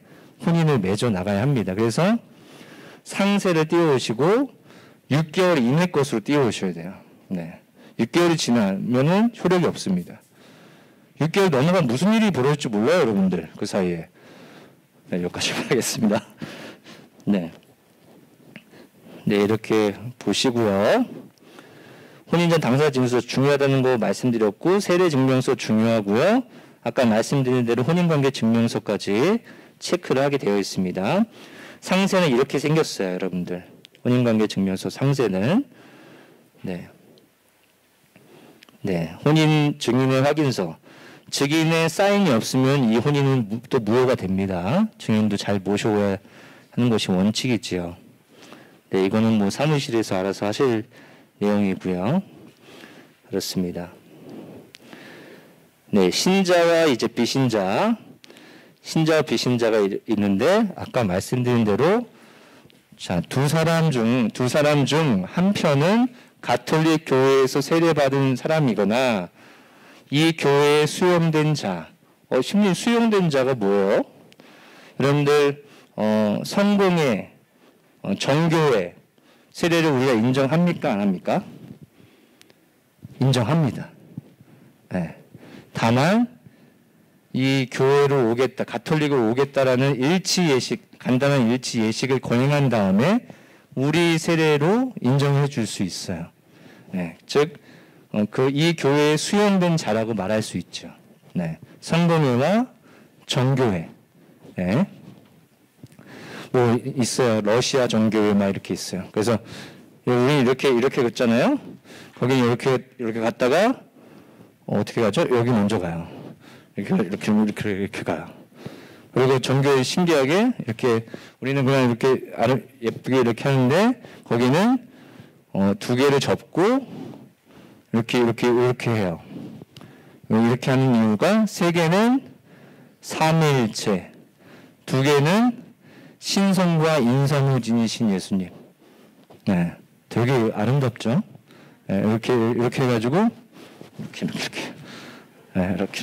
혼인을 맺어 나가야 합니다. 그래서 상세를 띄워오시고 6개월 이내 것으로 띄워오셔야 돼요. 네. 6개월이 지나면은 효력이 없습니다. 6개월 넘어가면 무슨 일이 벌어질지 몰라요, 여러분들. 그 사이에. 네, 여기까지 하겠습니다. 네. 네, 이렇게 보시고요. 혼인 전 당사자 진술서 중요하다는 거 말씀드렸고, 세례 증명서 중요하고요. 아까 말씀드린 대로 혼인관계 증명서까지 체크를 하게 되어 있습니다. 상세는 이렇게 생겼어요, 여러분들. 혼인관계 증명서 상세는. 네. 네. 혼인 증인의 확인서. 증인의 사인이 없으면 이 혼인은 또 무효가 됩니다. 증인도 잘 모셔야 하는 것이 원칙이지요. 네, 이거는 뭐 사무실에서 알아서 하실 내용이고요. 그렇습니다. 네, 신자와 이제 비신자, 신자와 비신자가 있는데 아까 말씀드린 대로 자, 두 사람 중 한 편은 가톨릭 교회에서 세례받은 사람이거나 이 교회에 수용된 자, 심지어 수용된 자가 뭐예요? 여러분들 성공회, 정교회 세례를 우리가 인정합니까? 안 합니까? 인정합니다. 네. 다만 이 교회로 오겠다, 가톨릭으로 오겠다라는 일치 예식, 간단한 일치 예식을 거행한 다음에 우리 세례로 인정해 줄 수 있어요. 네. 즉, 이 교회에 수용된 자라고 말할 수 있죠. 네. 성공회와 정교회. 네. 뭐 있어요. 러시아 정교회 막 이렇게 있어요. 그래서 우리 이렇게 걷잖아요. 거기 이렇게 갔다가 어떻게 가죠? 여기 먼저 가요. 이렇게 가요. 그리고 정교회 신기하게 이렇게 우리는 그냥 이렇게 예쁘게 이렇게 하는데 거기는 두 개를 접고 이렇게 해요. 이렇게 하는 이유가 세 개는 삼위일체, 두 개는 신성과 인성을 지니신 예수님. 네, 되게 아름답죠. 네, 이렇게 해가지고 이렇게, 네, 이렇게.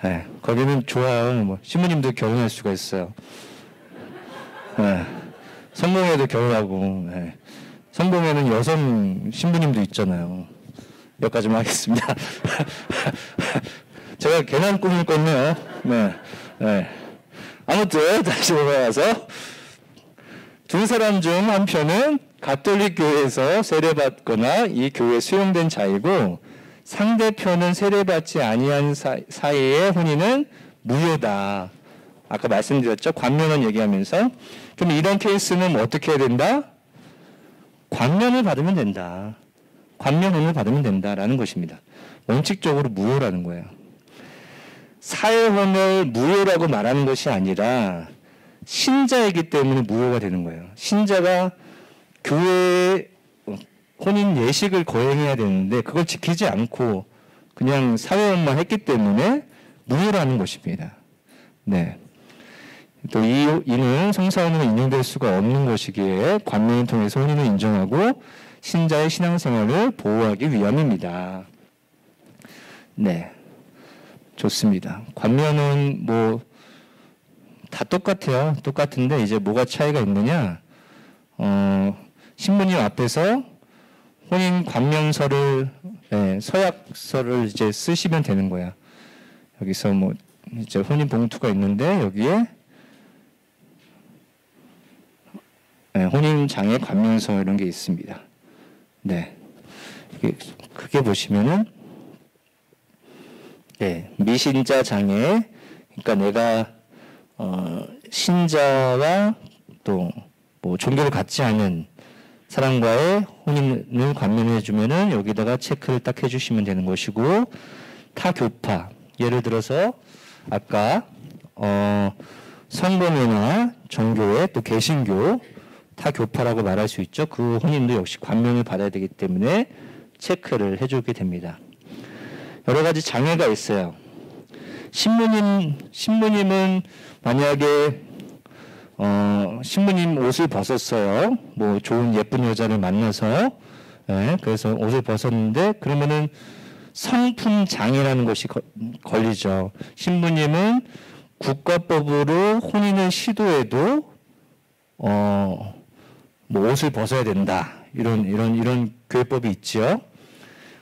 네, 거기는 좋아요. 뭐 신부님도 결혼할 수가 있어요. 네, 성공회도 결혼하고, 네. 성공회는 여성 신부님도 있잖아요. 여기까지만 하겠습니다. 제가 괜한 꿈을 꿨네요. 네, 네. 아무튼 다시 돌아와서 두 사람 중 한 편은 가톨릭 교회에서 세례받거나 이 교회에 수용된 자이고 상대편은 세례받지 아니한 사이의 혼인은 무효다. 아까 말씀드렸죠. 관면혼 얘기하면서. 그럼 이런 케이스는 어떻게 해야 된다? 관면을 받으면 된다. 관면혼을 받으면 된다라는 것입니다. 원칙적으로 무효라는 거예요. 사회혼을 무효라고 말하는 것이 아니라 신자이기 때문에 무효가 되는 거예요. 신자가 교회에 혼인 예식을 거행해야 되는데 그걸 지키지 않고 그냥 사회혼만 했기 때문에 무효라는 것입니다. 네. 또 이는 성사혼으로 인용될 수가 없는 것이기에 관면을 통해서 혼인을 인정하고 신자의 신앙생활을 보호하기 위함입니다. 네, 좋습니다. 관면은 뭐 다 똑같아요. 똑같은데 이제 뭐가 차이가 있느냐? 신부님 앞에서 혼인 관면서를 서약서를 이제 쓰시면 되는 거야. 여기서 뭐 이제 혼인 봉투가 있는데 여기에 혼인 장애 관면서 이런 게 있습니다. 네, 크게 보시면은 미신자 장애, 그러니까 내가 신자와 또 뭐 종교를 갖지 않은 사람과의 혼인을 관면해 주면은 여기다가 체크를 딱 해주시면 되는 것이고, 타교파, 예를 들어서 아까 성공회나 정교회 또 개신교 타교파라고 말할 수 있죠. 그 혼인도 역시 관면을 받아야 되기 때문에 체크를 해주게 됩니다. 여러 가지 장애가 있어요. 신부님은 만약에 신부님 옷을 벗었어요. 뭐 좋은 예쁜 여자를 만나서 그래서 옷을 벗었는데 그러면은 성품 장애라는 것이 걸리죠. 신부님은 국가법으로 혼인을 시도해도 뭐 옷을 벗어야 된다 이런 교회법이 있죠.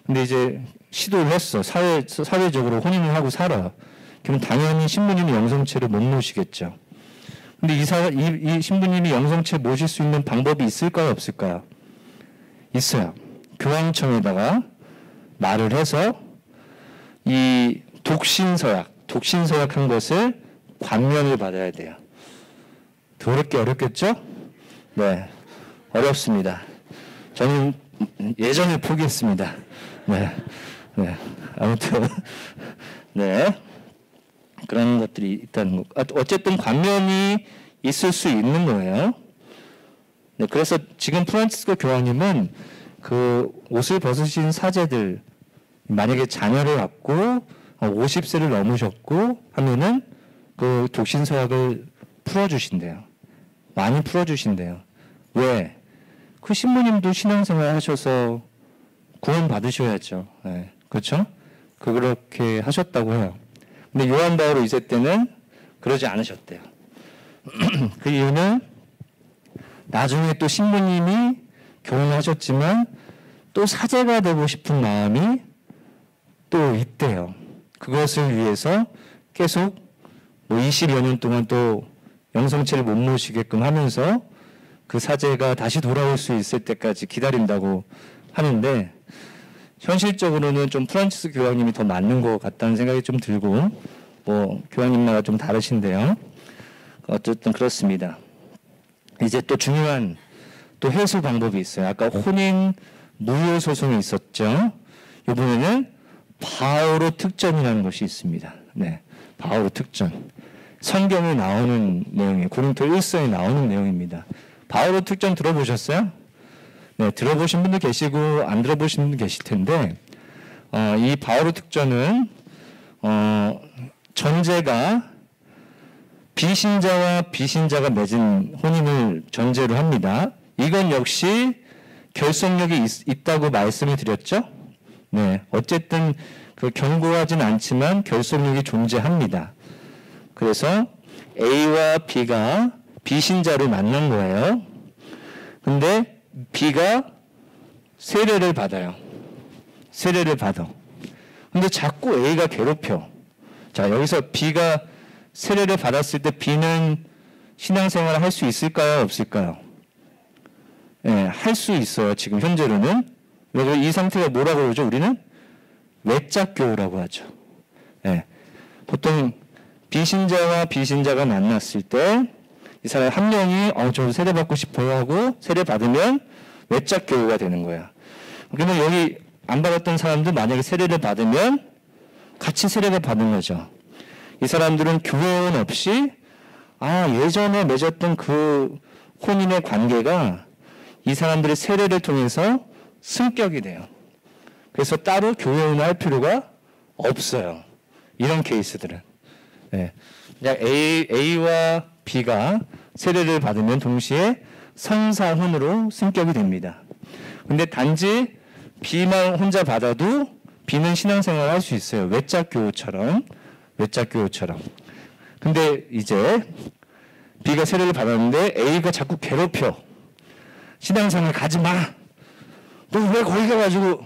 근데 이제 시도를 했어. 사회적으로 혼인을 하고 살아. 그럼 당연히 신부님이 영성체를 못 모시겠죠. 근데 이 신부님이 영성체 모실 수 있는 방법이 있을까요, 없을까요? 있어요. 교황청에다가 말을 해서 이 독신서약한 것을 관면을 받아야 돼요. 더럽게 어렵겠죠? 네, 어렵습니다. 저는 예전에 포기했습니다. 네, 아무튼 네. 그런 것들이 있다는 거. 어쨌든 관면이 있을 수 있는 거예요. 네, 그래서 지금 프란치스코 교황님은 그 옷을 벗으신 사제들, 만약에 자녀를 갖고 50세를 넘으셨고 하면은 그 독신서약을 풀어주신대요. 많이 풀어주신대요. 왜? 그 신부님도 신앙생활 하셔서 구원 받으셔야죠. 네, 그렇죠? 그렇게 하셨다고 해요. 근데 요한 바오로 2세 때는 그러지 않으셨대요. 그 이유는 나중에 또 신부님이 결혼하셨지만 또 사제가 되고 싶은 마음이 또 있대요. 그것을 위해서 계속 뭐 20여 년 동안 또 영성체를 못 모시게끔 하면서 그 사제가 다시 돌아올 수 있을 때까지 기다린다고 하는데, 현실적으로는 좀 프란치스 교황님이 더 맞는 것 같다는 생각이 좀 들고, 뭐 교황님마다 좀 다르신데요. 어쨌든 그렇습니다. 이제 또 중요한 또 해소 방법이 있어요. 아까 혼인 무효 소송이 있었죠. 이번에는 바오로 특전이라는 것이 있습니다. 네, 바오로 특전. 성경에 나오는 내용이에요. 고린도 1서에 나오는 내용입니다. 바오로 특전 들어보셨어요? 네, 들어보신 분도 계시고 안 들어보신 분도 계실 텐데, 이 바오로 특전은 전제가 비신자와 비신자가 맺은 혼인을 전제로 합니다. 이건 역시 결속력이 있다고 말씀을 드렸죠. 네, 어쨌든 그 경고하진 않지만 결속력이 존재합니다. 그래서 A와 B가 비신자를 만난 거예요. 근데 B가 세례를 받아요. 세례를 받아. 근데 자꾸 A가 괴롭혀. 자, 여기서 B가 세례를 받았을 때 B는 신앙생활을 할 수 있을까요? 없을까요? 네, 할 수 있어요. 지금 현재로는. 그리고 이 상태가 뭐라고 그러죠? 우리는 외짝교라고 하죠. 네, 보통 비신자와 비신자가 만났을 때 이 사람 한 명이 저 세례 받고 싶어요 하고 세례 받으면 외짝교가 되는 거야. 그러면 여기 안 받았던 사람들 만약에 세례를 받으면 같이 세례를 받는 거죠. 이 사람들은 교회원 없이 예전에 맺었던 그 혼인의 관계가 이 사람들의 세례를 통해서 승격이 돼요. 그래서 따로 교회원을 할 필요가 없어요. 이런 케이스들은. 네. 그냥 A와 B가 세례를 받으면 동시에 성사혼으로 승격이 됩니다. 근데 단지 B만 혼자 받아도 B는 신앙생활을 할 수 있어요. 외짝 교우처럼. 근데 이제 B가 세례를 받았는데 A가 자꾸 괴롭혀. 신앙생활 가지 마. 너 왜 거기 가가지고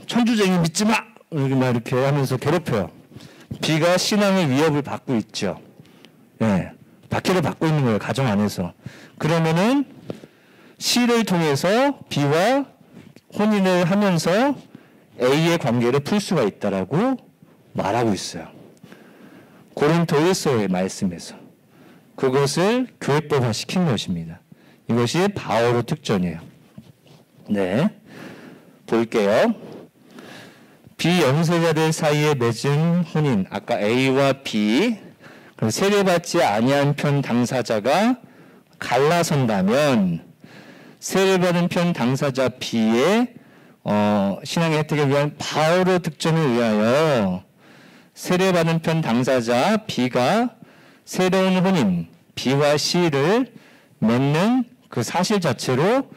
천주쟁이 믿지 마. 이렇게 하면서 괴롭혀요. B가 신앙의 위협을 받고 있죠. 네, 박해를 받고 있는 거예요. 가정 안에서. 그러면은 C를 통해서 B와 혼인을 하면서 A의 관계를 풀 수가 있다라고 말하고 있어요. 고린도 1서의 말씀에서. 그것을 교회법화 시킨 것입니다. 이것이 바오로 특전이에요. 네, 볼게요. 비연세자들 사이에 맺은 혼인, 아까 A와 B, 세례받지 아니한 편 당사자가 갈라선다면 세례받은 편 당사자 B의 신앙의 혜택을 위한 바오로 특전에 의하여 세례받은 편 당사자 B가 새로운 혼인 B와 C를 맺는 그 사실 자체로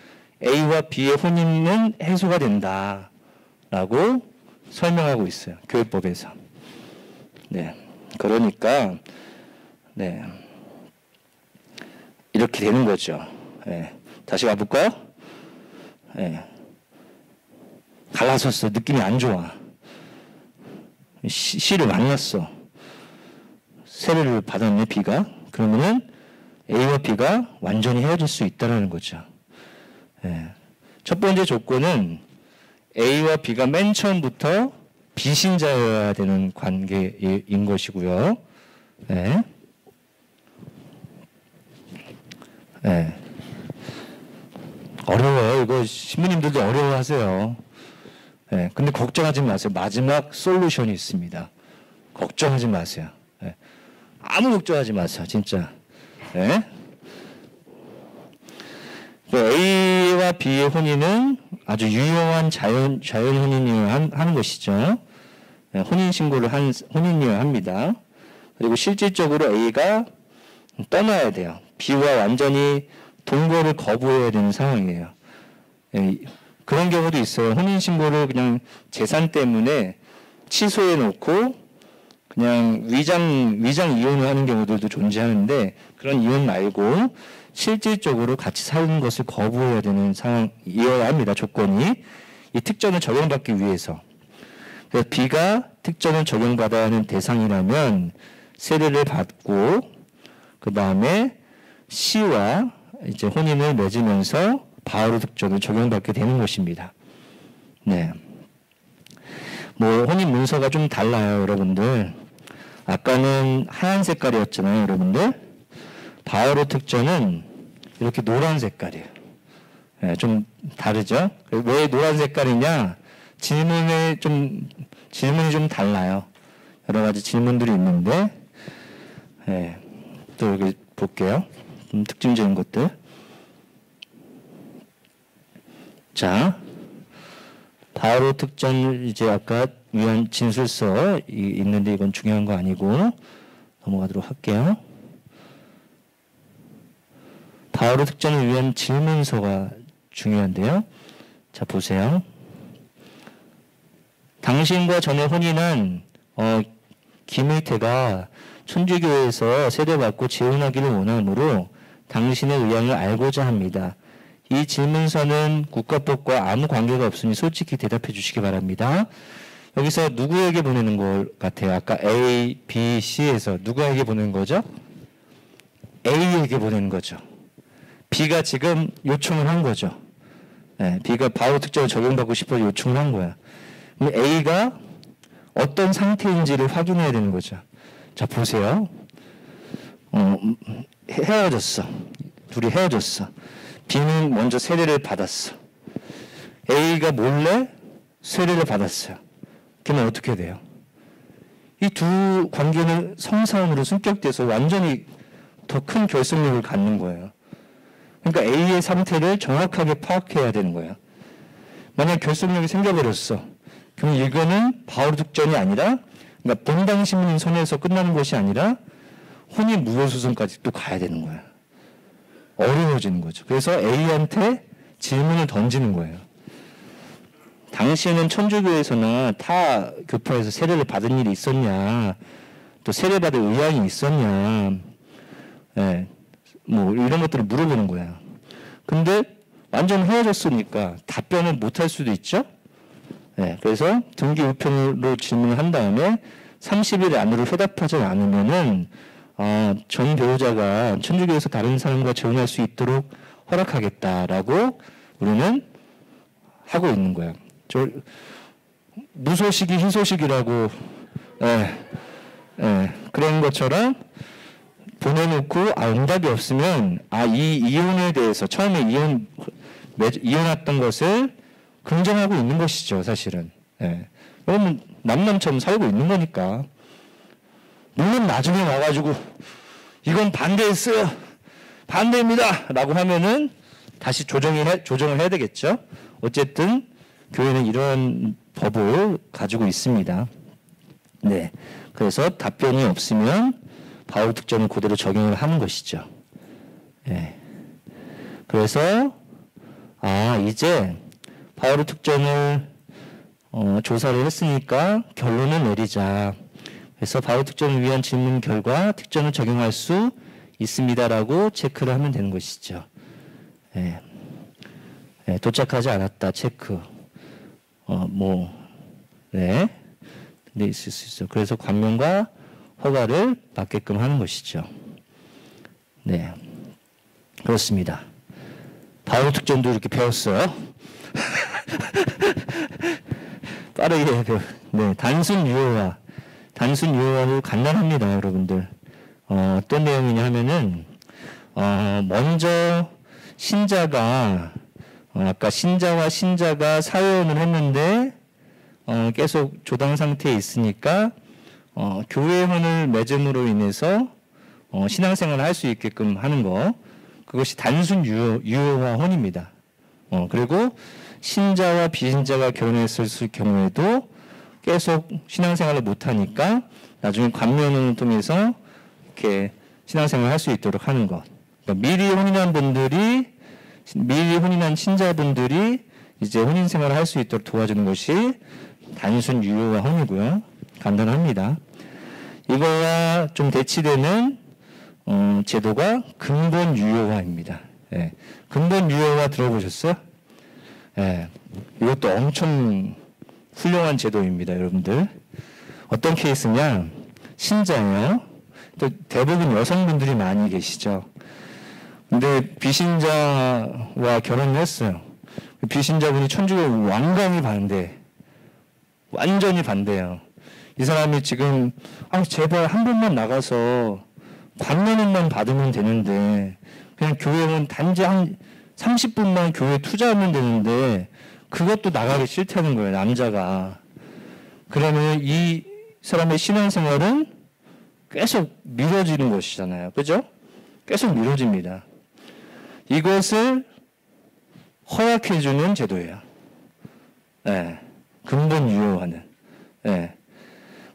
A와 B의 혼인은 해소가 된다라고 설명하고 있어요. 교회법에서. 네, 그러니까 네, 이렇게 되는 거죠. 네, 다시 가볼까요? 네, 갈라섰어. 느낌이 안 좋아. C를 만났어. 세례를 받았네, B가. 그러면은 A와 B가 완전히 헤어질 수 있다는 거죠. 네. 첫 번째 조건은 A와 B가 맨 처음부터 비신자여야 되는 관계인 것이고요. 네. 네. 어려워요. 이거 신부님들도 어려워하세요. 네. 근데 걱정하지 마세요. 마지막 솔루션이 있습니다. 걱정하지 마세요. 네. 아무 걱정하지 마세요. 진짜. 네. A와 B의 혼인은 아주 유용한 자연 혼인이어야 하는 것이죠. 네, 혼인신고를 혼인이어야 합니다. 그리고 실질적으로 A가 떠나야 돼요. B와 완전히 동거를 거부해야 되는 상황이에요. 네, 그런 경우도 있어요. 혼인신고를 그냥 재산 때문에 취소해 놓고 그냥 위장 이혼을 하는 경우들도 존재하는데 그런 이혼 말고 실질적으로 같이 사는 것을 거부해야 되는 상황이어야 합니다. 조건이. 이 특전을 적용받기 위해서. 그래서 B가 특전을 적용받아야 하는 대상이라면 세례를 받고 그 다음에 C와 이제 혼인을 맺으면서 바오로 특전을 적용받게 되는 것입니다. 네. 뭐 혼인 문서가 좀 달라요, 여러분들. 아까는 하얀 색깔이었잖아요, 여러분들. 바오로 특전은 이렇게 노란 색깔이에요. 네, 좀 다르죠? 왜 노란 색깔이냐? 질문이 좀 달라요. 여러 가지 질문들이 있는데, 네, 또 여기 볼게요. 좀 특징적인 것들. 자, 바오로 특전 이제 아까 위한 진술서 있는데 이건 중요한 거 아니고 넘어가도록 할게요. 바오로 특전을 위한 질문서가 중요한데요. 자, 보세요. 당신과 전에 혼인한 김의태가 천주교에서 세례받고 재혼하기를 원하므로 당신의 의향을 알고자 합니다. 이 질문서는 국가법과 아무 관계가 없으니 솔직히 대답해 주시기 바랍니다. 여기서 누구에게 보내는 것 같아요? 아까 A, B, C에서 누구에게 보내는 거죠? A에게 보내는 거죠. B가 지금 요청을 한 거죠. 네, B가 바오 특전을 적용받고 싶어 요청을 한 거야. 그럼 A가 어떤 상태인지를 확인해야 되는 거죠. 자, 보세요. 헤어졌어. 둘이 헤어졌어. B는 먼저 세례를 받았어. A가 몰래 세례를 받았어요. 그러면 어떻게 돼요? 이 두 관계는 성사원으로 승격돼서 완전히 더 큰 결속력을 갖는 거예요. 그러니까 A의 상태를 정확하게 파악해야 되는 거예요. 만약 결속력이 생겨버렸어. 그럼 이거는 바울 특전이 아니라, 그러니까 본당 신문인 손에서 끝나는 것이 아니라 혼인 무효소송까지 또 가야 되는 거야. 어려워지는 거죠. 그래서 A한테 질문을 던지는 거예요. 당시에는 천주교에서나 타 교파에서 세례를 받은 일이 있었냐, 또 세례받을 의향이 있었냐, 예, 뭐 이런 것들을 물어보는 거야. 근데 완전 헤어졌으니까 답변을 못할 수도 있죠. 예, 그래서 등기 우편으로 질문을 한 다음에 30일 안으로 회답하지 않으면은 전 배우자가 천주교에서 다른 사람과 재혼할 수 있도록 허락하겠다라고 우리는 하고 있는 거야. 무소식이 희소식이라고, 그런 것처럼 보내놓고 응답이 없으면 이 이혼에 대해서 처음에 이혼했던 것을 긍정하고 있는 것이죠, 사실은. 그러면 남남처럼 살고 있는 거니까. 물론 나중에 와가지고 이건 반대했어요, 반대입니다 라고 하면은 다시 조정을 해야 되겠죠. 어쨌든 교회는 이런 법을 가지고 있습니다. 네, 그래서 답변이 없으면 바울 특전을 그대로 적용을 하는 것이죠. 네. 그래서 이제 바울 특전을 조사를 했으니까 결론을 내리자. 그래서 바울 특전을 위한 질문 결과 특전을 적용할 수 있습니다라고 체크를 하면 되는 것이죠. 네. 네, 도착하지 않았다 체크. 네, 있을 수 있어. 그래서 관명과 허가를 받게끔 하는 것이죠. 네, 그렇습니다. 바울 특전도 이렇게 배웠어요. 빠르게 네, 단순 유효화도 간단합니다, 여러분들. 어떤 내용이냐 하면은 먼저 신자가 아까 신자와 신자가 사회혼을 했는데 계속 조당 상태에 있으니까 교회혼을 맺음으로 인해서 신앙생활을 할 수 있게끔 하는 거, 그것이 단순 유효화 혼입니다. 그리고 신자와 비신자가 결혼했을 경우에도 계속 신앙생활을 못하니까 나중에 관면혼을 통해서 이렇게 신앙생활을 할 수 있도록 하는 것. 그러니까 미리 혼인한 신자분들이 이제 혼인 생활을 할 수 있도록 도와주는 것이 단순 유효화 혼이고요. 간단합니다. 이거와 좀 대치되는 제도가 근본 유효화입니다. 예. 근본 유효화 들어보셨어요? 예. 이것도 엄청 훌륭한 제도입니다, 여러분들. 어떤 케이스냐? 신자예요. 또 대부분 여성분들이 많이 계시죠. 근데 비신자와 결혼을 했어요. 비신자분이 천주교 완강히 완전히 반대예요. 이 사람이 지금 제발 한 번만 나가서 관면혼만 받으면 되는데, 그냥 교회는 단지 한 30분만 교회에 투자하면 되는데 그것도 나가기 싫다는 거예요, 남자가. 그러면 이 사람의 신앙생활은 계속 미뤄지는 것이잖아요. 그죠? 계속 미뤄집니다. 이것을 허락해주는 제도예요. 네. 근본 유효화는. 네.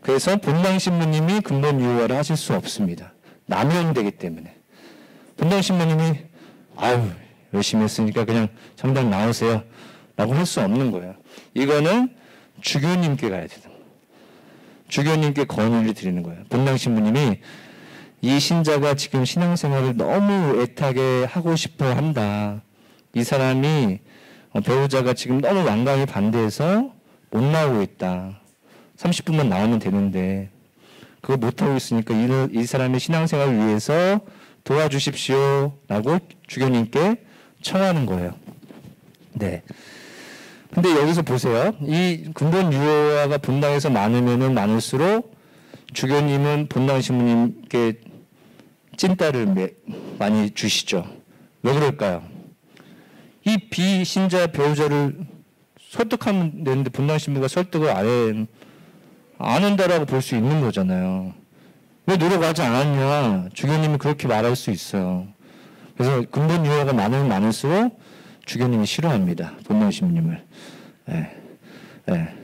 그래서 본당 신부님이 근본 유효화를 하실 수 없습니다. 남용되기 때문에. 본당 신부님이 열심히 했으니까 그냥 정당 나오세요 라고 할 수 없는 거예요. 이거는 주교님께 가야 되는 거예요. 주교님께 건의를 드리는 거예요. 본당 신부님이 이 신자가 지금 신앙생활을 너무 애타게 하고 싶어 한다. 이 사람이 배우자가 지금 너무 완강히 반대해서 못 나오고 있다. 30분만 나오면 되는데 그거 못하고 있으니까 이 사람의 신앙생활을 위해서 도와주십시오 라고 주교님께 청하는 거예요. 네. 근데 여기서 보세요. 이 근본 유효화가 본당에서 많으면 많을수록 주교님은 본당 신부님께 찐따를 많이 주시죠. 왜 그럴까요? 이 비신자 배우자를 설득하면 되는데 본당 신부가 설득을 안 한다라고 볼 수 있는 거잖아요. 왜 노력하지 않았냐? 주교님이 그렇게 말할 수 있어요. 그래서 근본 유효화가 많으면 많을수록 주교님이 싫어합니다. 본당 신부님을. 네. 네.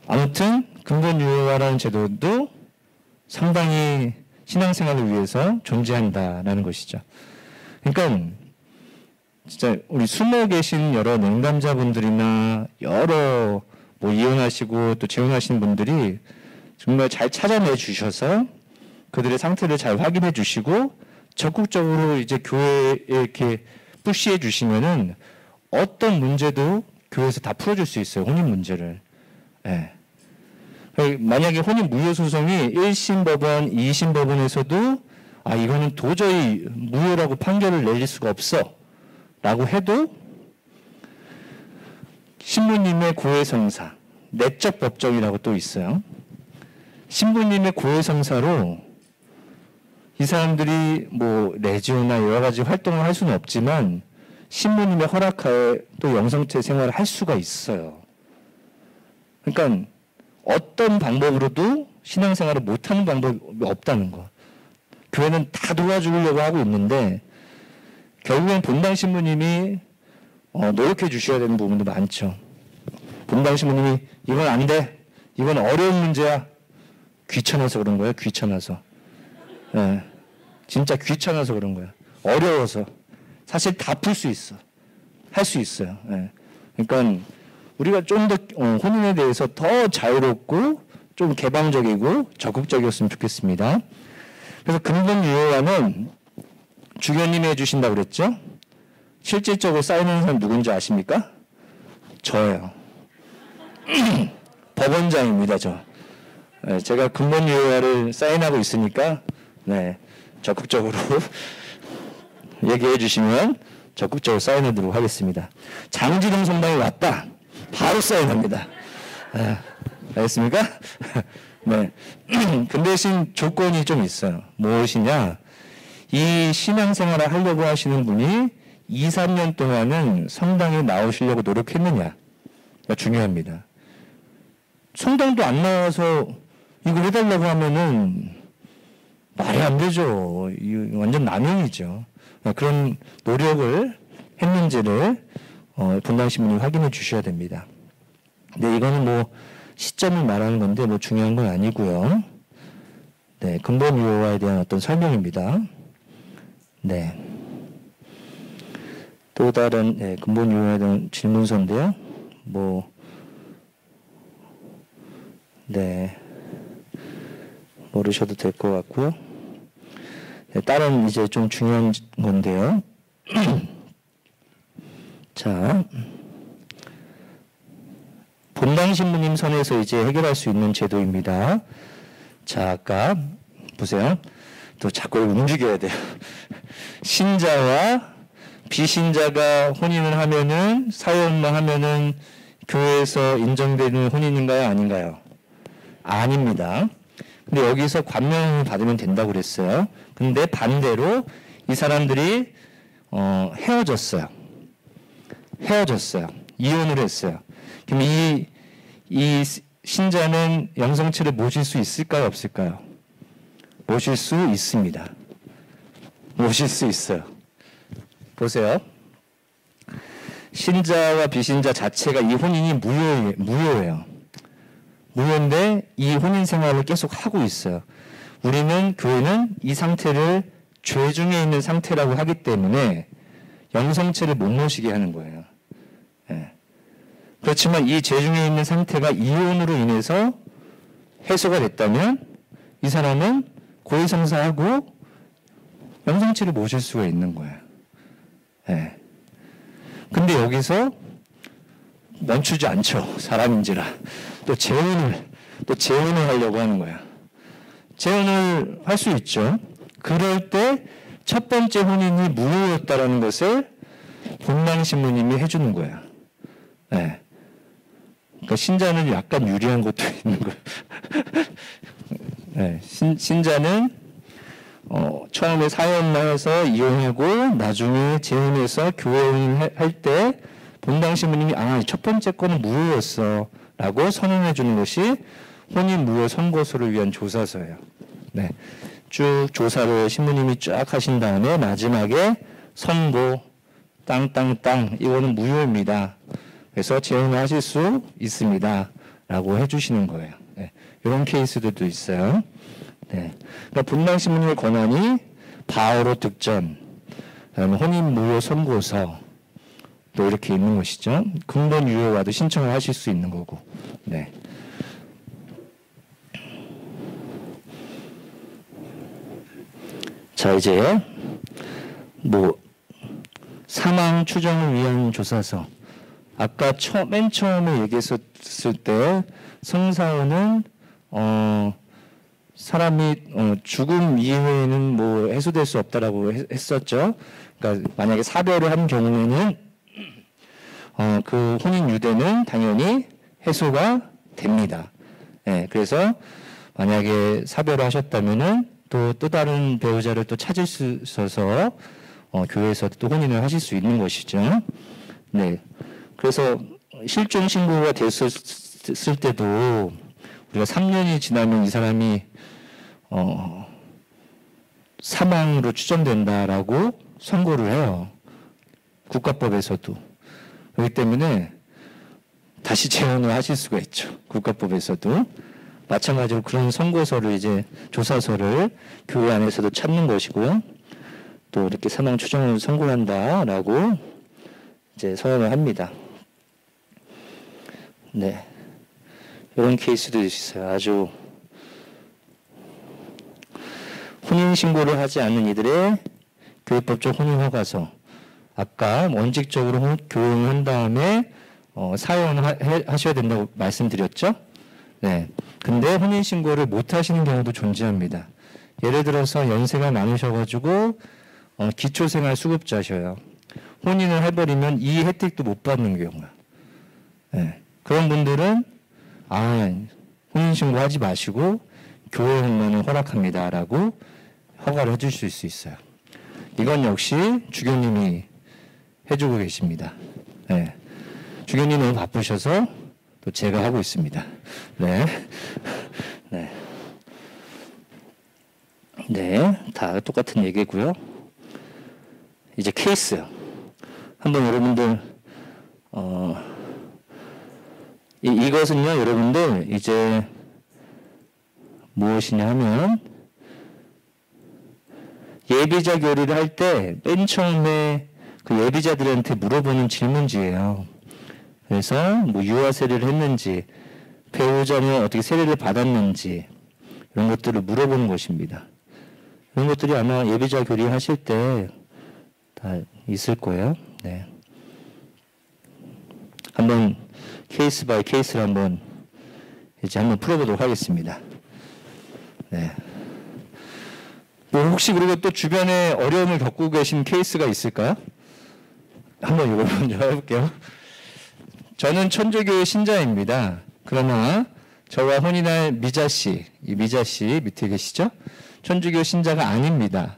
아무튼 근본 유효화라는 제도도 상당히 신앙생활을 위해서 존재한다라는 것이죠. 그러니까 진짜 우리 숨어 계신 여러 냉담자분들이나 여러 뭐 이혼하시고 또 재혼하신 분들이 정말 잘 찾아내 주셔서 그들의 상태를 잘 확인해 주시고 적극적으로 이제 교회에 이렇게 푸시해 주시면은 어떤 문제도 교회에서 다 풀어줄 수 있어요. 혼인 문제를. 예. 만약에 혼인 무효 소송이 1심 법원, 2심 법원에서도 이거는 도저히 무효라고 판결을 내릴 수가 없어 라고 해도 신부님의 고해성사, 내적 법정이라고 또 있어요. 신부님의 고해성사로 이 사람들이 뭐 레지오나 여러 가지 활동을 할 수는 없지만 신부님의 허락하에 또 영성체 생활을 할 수가 있어요. 그러니까 어떤 방법으로도 신앙생활을 못하는 방법이 없다는 거. 교회는 다 도와주려고 하고 있는데 결국엔 본당 신부님이 노력해 주셔야 되는 부분도 많죠. 본당 신부님이 이건 안 돼. 이건 어려운 문제야. 귀찮아서 그런 거예요. 귀찮아서. 예. 진짜 귀찮아서 그런 거야. 어려워서. 사실 다 풀 수 있어. 할 수 있어요. 예. 그러니까 우리가 좀 더 혼인에 대해서 더 자유롭고 좀 개방적이고 적극적이었으면 좋겠습니다. 그래서 근본 유효화는 주교님이 해주신다고 그랬죠? 실질적으로 사인하는 사람 누군지 아십니까? 저예요. 법원장입니다, 저. 네, 제가 근본 유효화를 사인하고 있으니까 네, 적극적으로 얘기해 주시면 적극적으로 사인해드리도록 하겠습니다. 장지동 성당에 왔다. 바로 사인합니다. 알겠습니까? 네. 그 대신 조건이 좀 있어요. 무엇이냐? 이 신앙생활을 하려고 하시는 분이 2, 3년 동안은 성당에 나오시려고 노력했느냐가 중요합니다. 성당도 안 나와서 이거 해달라고 하면은 말이 안 되죠. 완전 남용이죠. 그런 노력을 했는지를 본당 신부님 확인해 주셔야 됩니다. 근데 이거는 뭐 시점을 말하는 건데 뭐 중요한 건 아니고요. 네, 근본 유효화에 대한 어떤 설명입니다. 네. 또 다른 근본 유효화에 대한 질문서인데요. 모르셔도 될 것 같고요. 네, 다른 이제 좀 중요한 건데요. 자, 본당 신부님 선에서 이제 해결할 수 있는 제도입니다. 자, 아까 보세요. 또 자꾸 움직여야 돼요. 신자와 비신자가 혼인을 하면은 사회혼만 하면은 교회에서 인정되는 혼인인가요, 아닌가요? 아닙니다. 근데 여기서 관명을 받으면 된다고 그랬어요. 근데 반대로 이 사람들이 헤어졌어요. 이혼을 했어요. 그럼 이 신자는 영성체를 모실 수 있을까요, 없을까요? 모실 수 있습니다. 모실 수 있어요. 보세요. 신자와 비신자 자체가 이 혼인이 무효예요. 무효인데 이 혼인 생활을 계속 하고 있어요. 우리는 교회는 이 상태를 죄 중에 있는 상태라고 하기 때문에 영성체를 못 모시게 하는 거예요. 예. 그렇지만 이 죄 중에 있는 상태가 이혼으로 인해서 해소가 됐다면 이 사람은 고해성사하고 영성체를 모실 수가 있는 거예요. 예. 근데 여기서 멈추지 않죠. 사람인지라. 또 재혼을 하려고 하는 거야. 재혼을 할 수 있죠. 그럴 때 첫 번째 혼인이 무효였다라는 것을 본당 신부님이 해주는 거야. 네. 그러니까 신자는 약간 유리한 것도 있는 거야. 네. 신자는 처음에 사회혼마해서 이혼하고 나중에 재혼해서 교회혼할 때 본당 신부님이 첫 번째 거는 무효였어 라고 선언해 주는 것이 혼인 무효 선고서를 위한 조사서예요. 네. 쭉 조사를 신부님이 쫙 하신 다음에 마지막에 선고 땅땅땅 이거는 무효입니다. 그래서 재혼을 하실 수 있습니다 라고 해주시는 거예요. 네. 이런 케이스들도 있어요. 네. 그러니까 분당신문의 권한이 바오로 득전, 그다음에 혼인 무효 선고서 또 이렇게 있는 것이죠. 근본 유효와도 신청을 하실 수 있는 거고. 네. 자, 이제 뭐 사망 추정을 위한 조사서. 아까 맨 처음에 얘기했었을 때 성사원은 사람이 죽음 이외에는 뭐 해소될 수 없다라고 했었죠. 그러니까 만약에 사별을 한 경우에는 그 혼인 유대는 당연히 해소가 됩니다. 네, 그래서 만약에 사별을 하셨다면은 또 다른 배우자를 또 찾을 수 있어서 교회에서 또 혼인을 하실 수 있는 것이죠. 네, 그래서 실종 신고가 됐을 때도 우리가 3년이 지나면 이 사람이 사망으로 추정된다라고 선고를 해요. 국가법에서도. 그렇기 때문에 다시 재혼을 하실 수가 있죠. 국가법에서도. 마찬가지로 그런 선고서를 이제 조사서를 교회 안에서도 찾는 것이고요. 또 이렇게 사망 추정을 선고한다라고 이제 서약을 합니다. 네. 이런 케이스도 있어요. 아주 혼인신고를 하지 않는 이들의 교회법적 혼인허가서. 아까 원칙적으로 교육을 한 다음에 사용하셔야 된다고 말씀드렸죠? 네. 근데 혼인신고를 못 하시는 경우도 존재합니다. 예를 들어서 연세가 많으셔가지고 기초생활수급자셔요. 혼인을 해버리면 이 혜택도 못 받는 경우야. 네. 그런 분들은 혼인신고 하지 마시고 교회 혼만을 허락합니다라고 허가를 해주실 수 있어요. 이건 역시 주교님이 해주고 계십니다. 네. 주교님 너무 바쁘셔서 또 제가 하고 있습니다. 네. 네. 네. 다 똑같은 얘기고요. 이제 케이스. 한번 여러분들, 이것은요, 여러분들, 이제 무엇이냐 하면, 예비자 교리를 할 때 맨 처음에 그 예비자들한테 물어보는 질문지예요. 그래서 뭐 유아 세례를 했는지, 배우자는 어떻게 세례를 받았는지 이런 것들을 물어보는 것입니다. 이런 것들이 아마 예비자 교리 하실 때 다 있을 거예요. 네. 한번 케이스 바이 케이스를 한번 풀어보도록 하겠습니다. 네. 뭐 혹시 그리고 또 주변에 어려움을 겪고 계신 케이스가 있을까요? 한번 이걸 먼저 해볼게요. 저는 천주교의 신자입니다. 그러나 저와 혼인할 미자씨, 이 미자씨 밑에 계시죠? 천주교 신자가 아닙니다.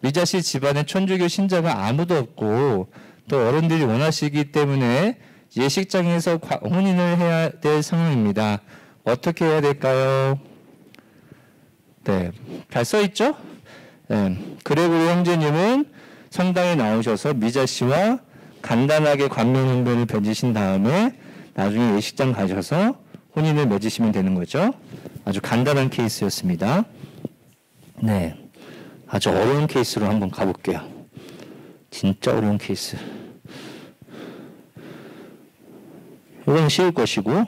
미자씨 집안에 천주교 신자가 아무도 없고 또 어른들이 원하시기 때문에 예식장에서 혼인을 해야 될 상황입니다. 어떻게 해야 될까요? 네, 잘 써있죠? 네. 그레고리 형제님은 성당에 나오셔서 미자씨와 간단하게 관명행변을 벼지신 다음에 나중에 예식장 가셔서 혼인을 맺으시면 되는 거죠. 아주 간단한 케이스였습니다. 네, 아주 어려운 케이스로 한번 가볼게요. 진짜 어려운 케이스. 이건 쉬울 것이고,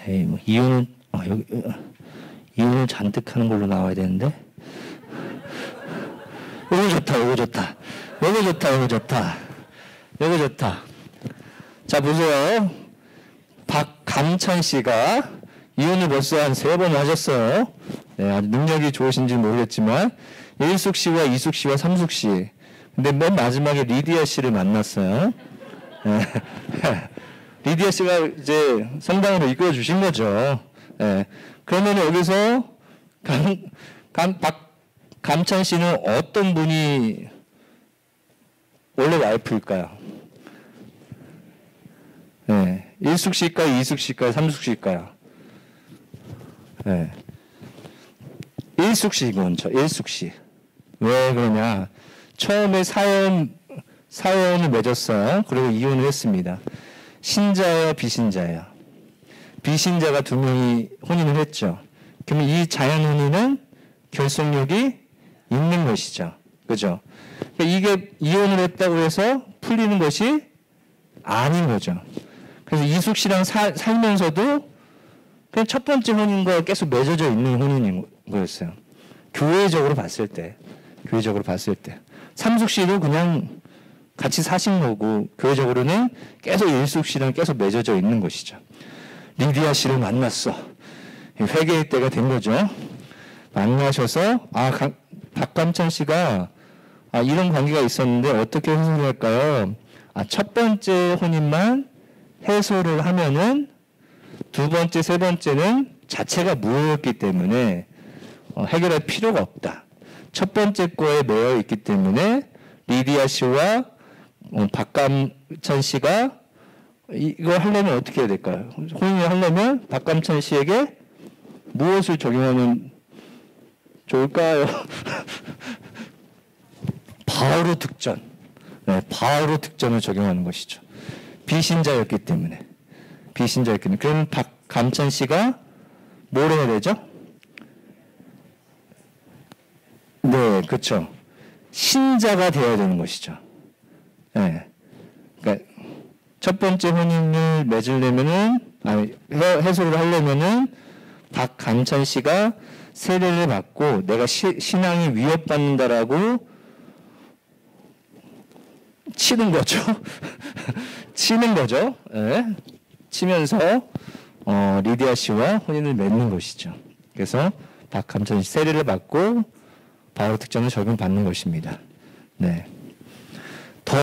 네, 뭐 이혼은 이혼을 잔뜩 하는 걸로 나와야 되는데. 이거 좋다, 이거 좋다. 이거 좋다, 이거 좋다. 이거 좋다. 자, 보세요. 박감찬 씨가 이혼을 벌써 한 3번 하셨어요. 네, 아주 능력이 좋으신지 모르겠지만, 일숙 씨와 이숙 씨와 삼숙 씨. 근데 맨 마지막에 리디아 씨를 만났어요. 네. 리디아 씨가 이제 성당으로 이끌어 주신 거죠. 네. 그러면 여기서 감찬 씨는 어떤 분이 원래 와이프일까요? 네. 일숙 씨일까요? 이숙 씨일까요? 삼숙 씨일까요? 네. 일숙 씨군, 일숙 씨. 왜 그러냐? 처음에 사연을 맺었어요. 그리고 이혼을 했습니다. 신자예요, 비신자예요? 비신자가 두 명이 혼인을 했죠. 그러면 이 자연 혼인은 결속력이 있는 것이죠. 그죠? 그러니까 이게 이혼을 했다고 해서 풀리는 것이 아닌 거죠. 그래서 이숙 씨랑 살면서도 그냥 첫 번째 혼인과 계속 맺어져 있는 혼인인 거였어요. 교회적으로 봤을 때. 삼숙 씨도 그냥 같이 사신 거고, 교회적으로는 계속 일숙 씨랑 계속 맺어져 있는 것이죠. 리디아 씨를 만났어. 회개의 때가 된 거죠. 만나셔서, 박감찬 씨가 이런 관계가 있었는데 어떻게 해소할까요? 첫 번째 혼인만 해소를 하면은 두 번째, 세 번째는 자체가 무효였기 때문에 해결할 필요가 없다. 첫 번째 거에 매여 있기 때문에 리디아 씨와 박감찬 씨가 이거 하려면 어떻게 해야 될까요? 혼인을 하려면 박감찬 씨에게 무엇을 적용하면 좋을까요? 바오로 득전. 네, 바오로 득전을 적용하는 것이죠. 비신자였기 때문에. 그럼 박감찬 씨가 뭘 해야 되죠? 네, 그렇죠. 신자가 되어야 되는 것이죠. 네. 그러니까 첫 번째 혼인을 맺으려면은, 해소를 하려면은 박감찬 씨가 세례를 받고 내가 신앙이 위협받는다라고 치는 거죠. 네. 치면서 리디아 씨와 혼인을 맺는 것이죠. 그래서 박감찬 씨 세례를 받고 바로 특전을 적용받는 것입니다. 네. 더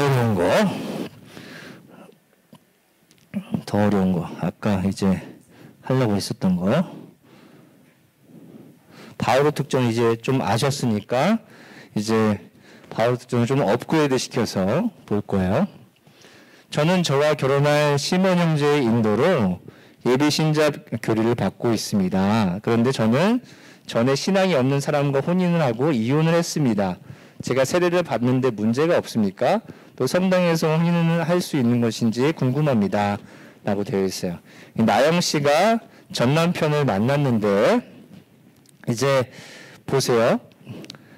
어려운 거. 아까 이제 하려고 했었던 거. 바오로 특전 이제 좀 아셨으니까 이제 바오로 특전을 좀 업그레이드 시켜서 볼 거예요. 저는 저와 결혼할 시몬 형제의 인도로 예비 신자 교리를 받고 있습니다. 그런데 저는 전에 신앙이 없는 사람과 혼인을 하고 이혼을 했습니다. 제가 세례를 받는데 문제가 없습니까? 또 성당에서 혼인을 할 수 있는 것인지 궁금합니다. 라고 되어 있어요. 나영 씨가 전 남편을 만났는데 이제 보세요.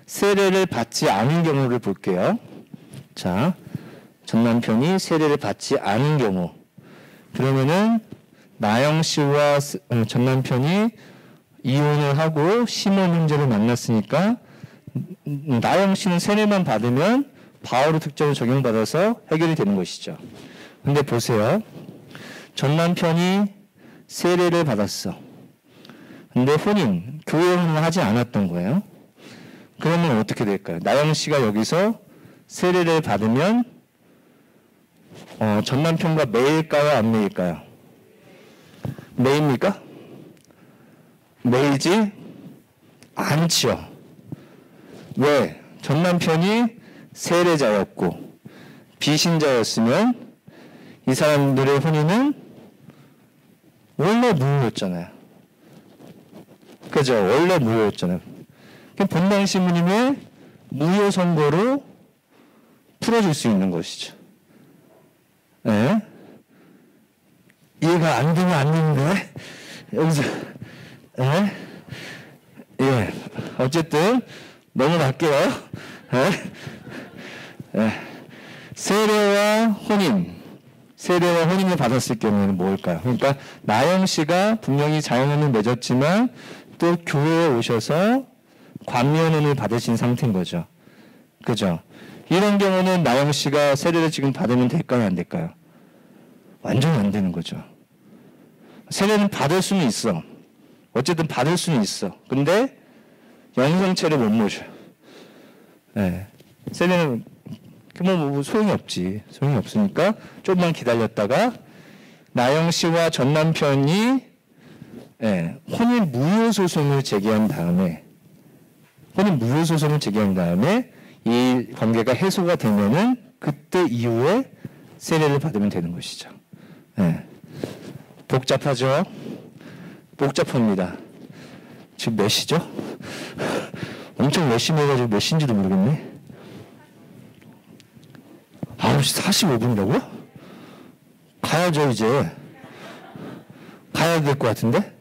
세례를 받지 않은 경우를 볼게요. 자, 전 남편이 세례를 받지 않은 경우. 그러면은 나영 씨와 전 남편이 이혼을 하고 시몬 형제를 만났으니까 나영 씨는 세례만 받으면 바오로 특전을 적용받아서 해결이 되는 것이죠. 근데 보세요. 전 남편이 세례를 받았어. 근데 교회 혼인을 하지 않았던 거예요. 그러면 어떻게 될까요? 나영 씨가 여기서 세례를 받으면 전 남편과 매일까요? 안 매일까요? 매입니까? 매이지 않지요. 왜? 전 남편이 세례자였고 비신자였으면 이 사람들의 혼인은 원래 무효였잖아요. 그죠? 원래 무효였잖아요. 본당 신부님의 무효 선고로 풀어줄 수 있는 것이죠. 네? 이해가 안 되면 안 되는데 여기서 예, 어쨌든 넘어갈게요. 세례와 혼인을 받았을 경우에는 뭘까요? 그러니까 나영 씨가 분명히 자연혼을 맺었지만 또 교회에 오셔서 관면혼을 받으신 상태인 거죠. 그죠? 이런 경우는 나영 씨가 세례를 지금 받으면 될까요? 안 될까요? 완전히 안 되는 거죠. 세례는 받을 수는 있어. 어쨌든 받을 수는 있어. 근데 영성체를 못 모셔. 네. 세례는 뭐 소용이 없지. 소용이 없으니까 조금만 기다렸다가 나영 씨와 전 남편이 혼인 무효 소송을 제기한 다음에 이 관계가 해소가 되면은 그때 이후에 세례를 받으면 되는 것이죠. 복잡하죠? 복잡합니다. 지금 몇 시죠? 엄청 열심히 해가지고 몇 시인지도 모르겠네. 9시 45분이라고요? 가야죠, 이제. 가야 될 것 같은데?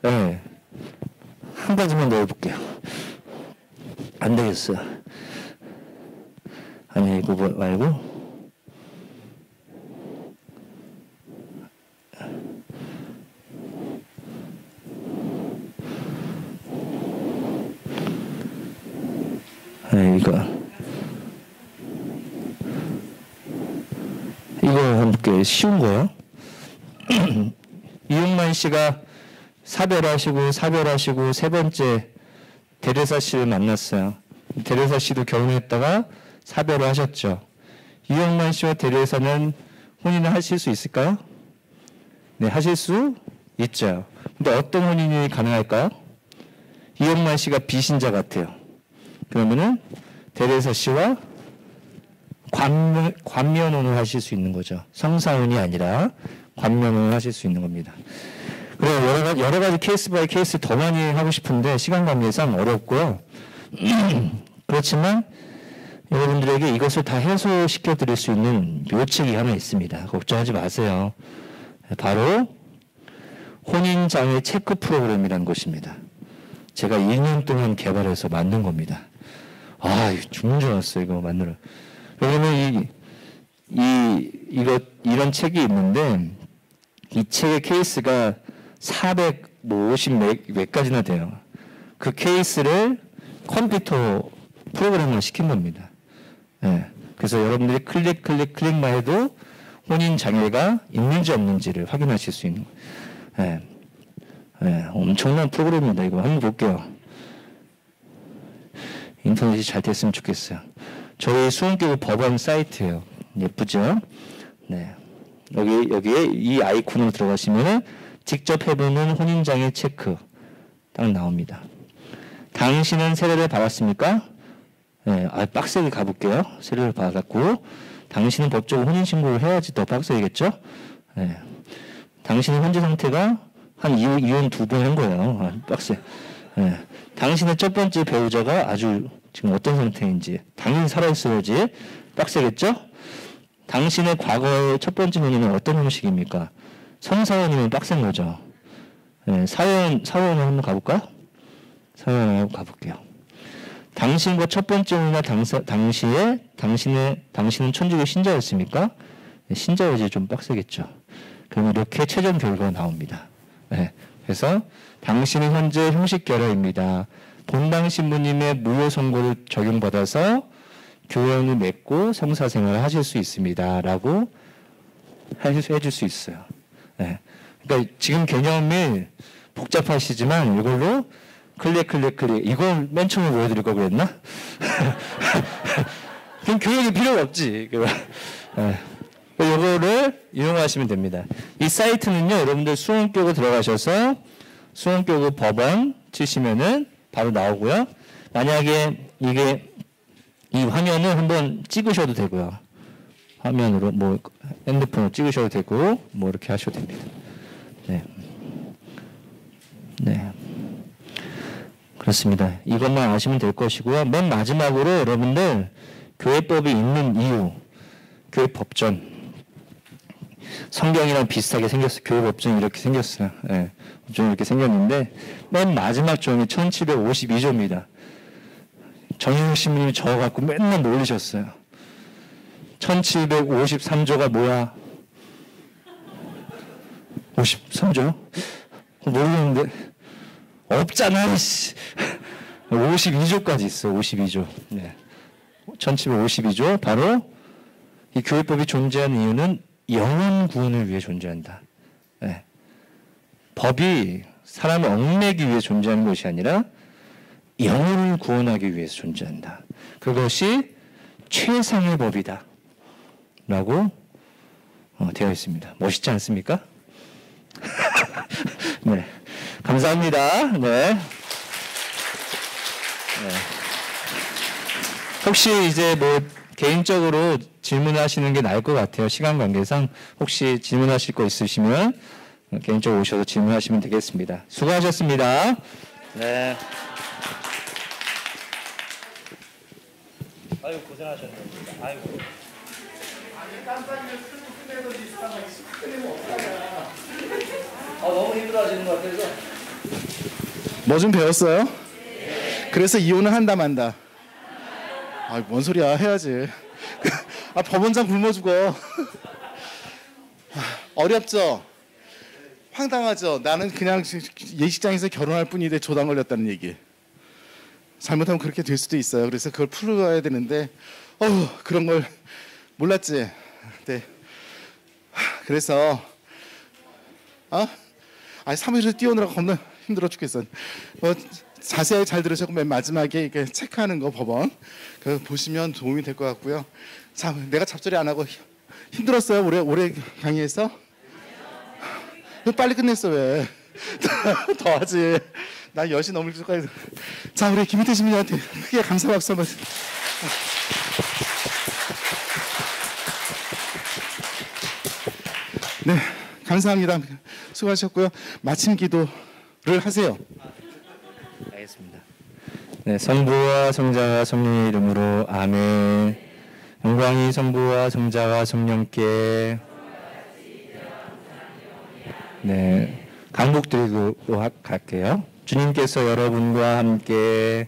네. 한 가지만 더 해볼게요. 안 되겠어. 아니, 이거 말고. 네, 이거 함께 쉬운 거예요. 이용만 씨가 사별하시고 세 번째 데레사 씨를 만났어요. 데레사 씨도 결혼했다가 사별을 하셨죠. 이용만 씨와 데레사는 혼인을 하실 수 있을까요? 네, 하실 수 있죠. 근데 어떤 혼인이 가능할까요? 이용만 씨가 비신자 같아요. 그러면은 데레사 씨와 관면혼을 하실 수 있는 거죠. 성사혼이 아니라 관면혼을 하실 수 있는 겁니다. 그리고 여러 가지 케이스 바이 케이스 더 많이 하고 싶은데 시간 관계상 어렵고요. 그렇지만 여러분들에게 이것을 다 해소시켜 드릴 수 있는 묘책이 하나 있습니다. 걱정하지 마세요. 바로 혼인장애 체크 프로그램이라는 것입니다. 제가 2년 동안 개발해서 만든 겁니다. 아, 죽는 줄 알았어요, 이거 만들어. 왜냐면 이런 책이 있는데, 이 책의 케이스가 450 몇 가지나 돼요. 그 케이스를 컴퓨터 프로그램을 시킨 겁니다. 예. 그래서 여러분들이 클릭만 해도 혼인 장애가 있는지 없는지를 확인하실 수 있는 거예요. 예. 예. 엄청난 프로그램입니다. 이거 한번 볼게요. 인터넷이 잘 됐으면 좋겠어요. 저희 수원교육 법원 사이트예요. 예쁘죠? 네. 여기에 이 아이콘으로 들어가시면 직접 해보는 혼인장애 체크 딱 나옵니다. 당신은 세례를 받았습니까? 네, 빡세게 가볼게요. 세례를 받았고, 당신은 법적으로 혼인신고를 해야지 더 빡세겠죠? 네. 당신의 현재 상태가 한 이혼 2번 한 거예요. 빡세. 네. 당신의 첫 번째 배우자가 아주 지금 어떤 상태인지 당연히 살아있어야지 빡세겠죠? 당신의 과거의 첫 번째 혼인은 어떤 형식입니까? 성사혼이면 빡센 거죠. 네, 사회원을 한번 가볼까요? 사회원을 한번 가볼게요. 당신과 첫 번째 혼이나 당시에 당신은 천주교 신자였습니까? 네, 신자여지 좀 빡세겠죠. 그러면 이렇게 최종 결과가 나옵니다. 네, 그래서 당신은 현재 형식 결여입니다. 본당 신부님의 무효 선고를 적용받아서 교연을 맺고 성사생활을 하실 수 있습니다. 라고 해줄 수 있어요. 네. 그러니까 지금 개념이 복잡하시지만 이걸로 클릭 이걸 맨 처음에 보여드릴 거 그랬나? 그럼 교연이 필요가 없지. 네. 이거를 이용하시면 됩니다. 이 사이트는요, 여러분들 수원교구 들어가셔서 수원교구 법원 치시면은 바로 나오고요. 만약에 이 화면을 한번 찍으셔도 되고요. 화면으로 뭐 핸드폰으로 찍으셔도 되고 뭐 이렇게 하셔도 됩니다. 네. 네. 그렇습니다. 이것만 아시면 될 것이고요. 맨 마지막으로 여러분들 교회법이 있는 이유, 교회법전. 성경이랑 비슷하게 생겼어요. 교회법전이 이렇게 생겼어요. 네. 좀 이렇게 생겼는데 맨 마지막 종이 1752조입니다. 정윤호 신부님이 저거 갖고 맨날 놀리셨어요. 1753조가 뭐야? 53조? 모르겠는데 없잖아. 52조까지 있어. 52조. 네. 1752조 바로 이 교회법이 존재하는 이유는 영혼 구원을 위해 존재한다. 네. 법이 사람을 얽매기 위해 존재하는 것이 아니라 영혼을 구원하기 위해서 존재한다. 그것이 최상의 법이다. 라고 되어 있습니다. 멋있지 않습니까? 네. 감사합니다. 네. 네. 혹시 이제 뭐 개인적으로 질문하시는 게 나을 것 같아요. 시간 관계상 혹시 질문하실 거 있으시면 개인적으로 오셔서 질문하시면 되겠습니다. 수고하셨습니다. 네. 아유 고생하셨네요. 아이고. 너무 힘들어하시는 것 같아서. 뭐 좀 배웠어요? 그래서 이혼을 한다 만다. 뭔 소리야, 해야지. 법원장 굶어 죽어. 어렵죠? 황당하죠? 나는 그냥 예식장에서 결혼할 뿐인데 조당 걸렸다는 얘기. 잘못하면 그렇게 될 수도 있어요. 그래서 그걸 풀어야 되는데 그런 걸 몰랐지. 네. 그래서 사무실에서 뛰어오느라고 겁나 힘들어 죽겠어. 자세히 잘 들으셨고 맨 마지막에 이렇게 체크하는 거 법원 그 보시면 도움이 될 것 같고요. 자, 내가 잡소리 안 하고 힘들었어요? 오래 강의해서? 왜 빨리 끝냈어 왜? 더 하지. 나 10시 넘을 때까지. 자, 우리 김희태 시민한테 크게 감사 박수 한번. 네, 감사합니다. 수고하셨고요. 마침 기도를 하세요. 알겠습니다. 네, 성부와 성자와 성령의 이름으로 아멘. 영광이 성부와 성자와 성령께. 네, 강복 드리고 갈게요. 주님께서 여러분과 함께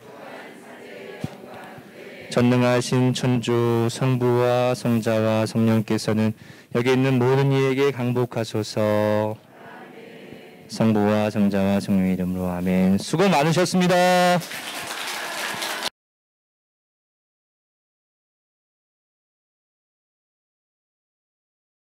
전능하신 천주 성부와 성자와 성령께서는 여기 있는 모든 이에게 강복하소서. 성부와 성자와 성령의 이름으로 아멘. 수고 많으셨습니다.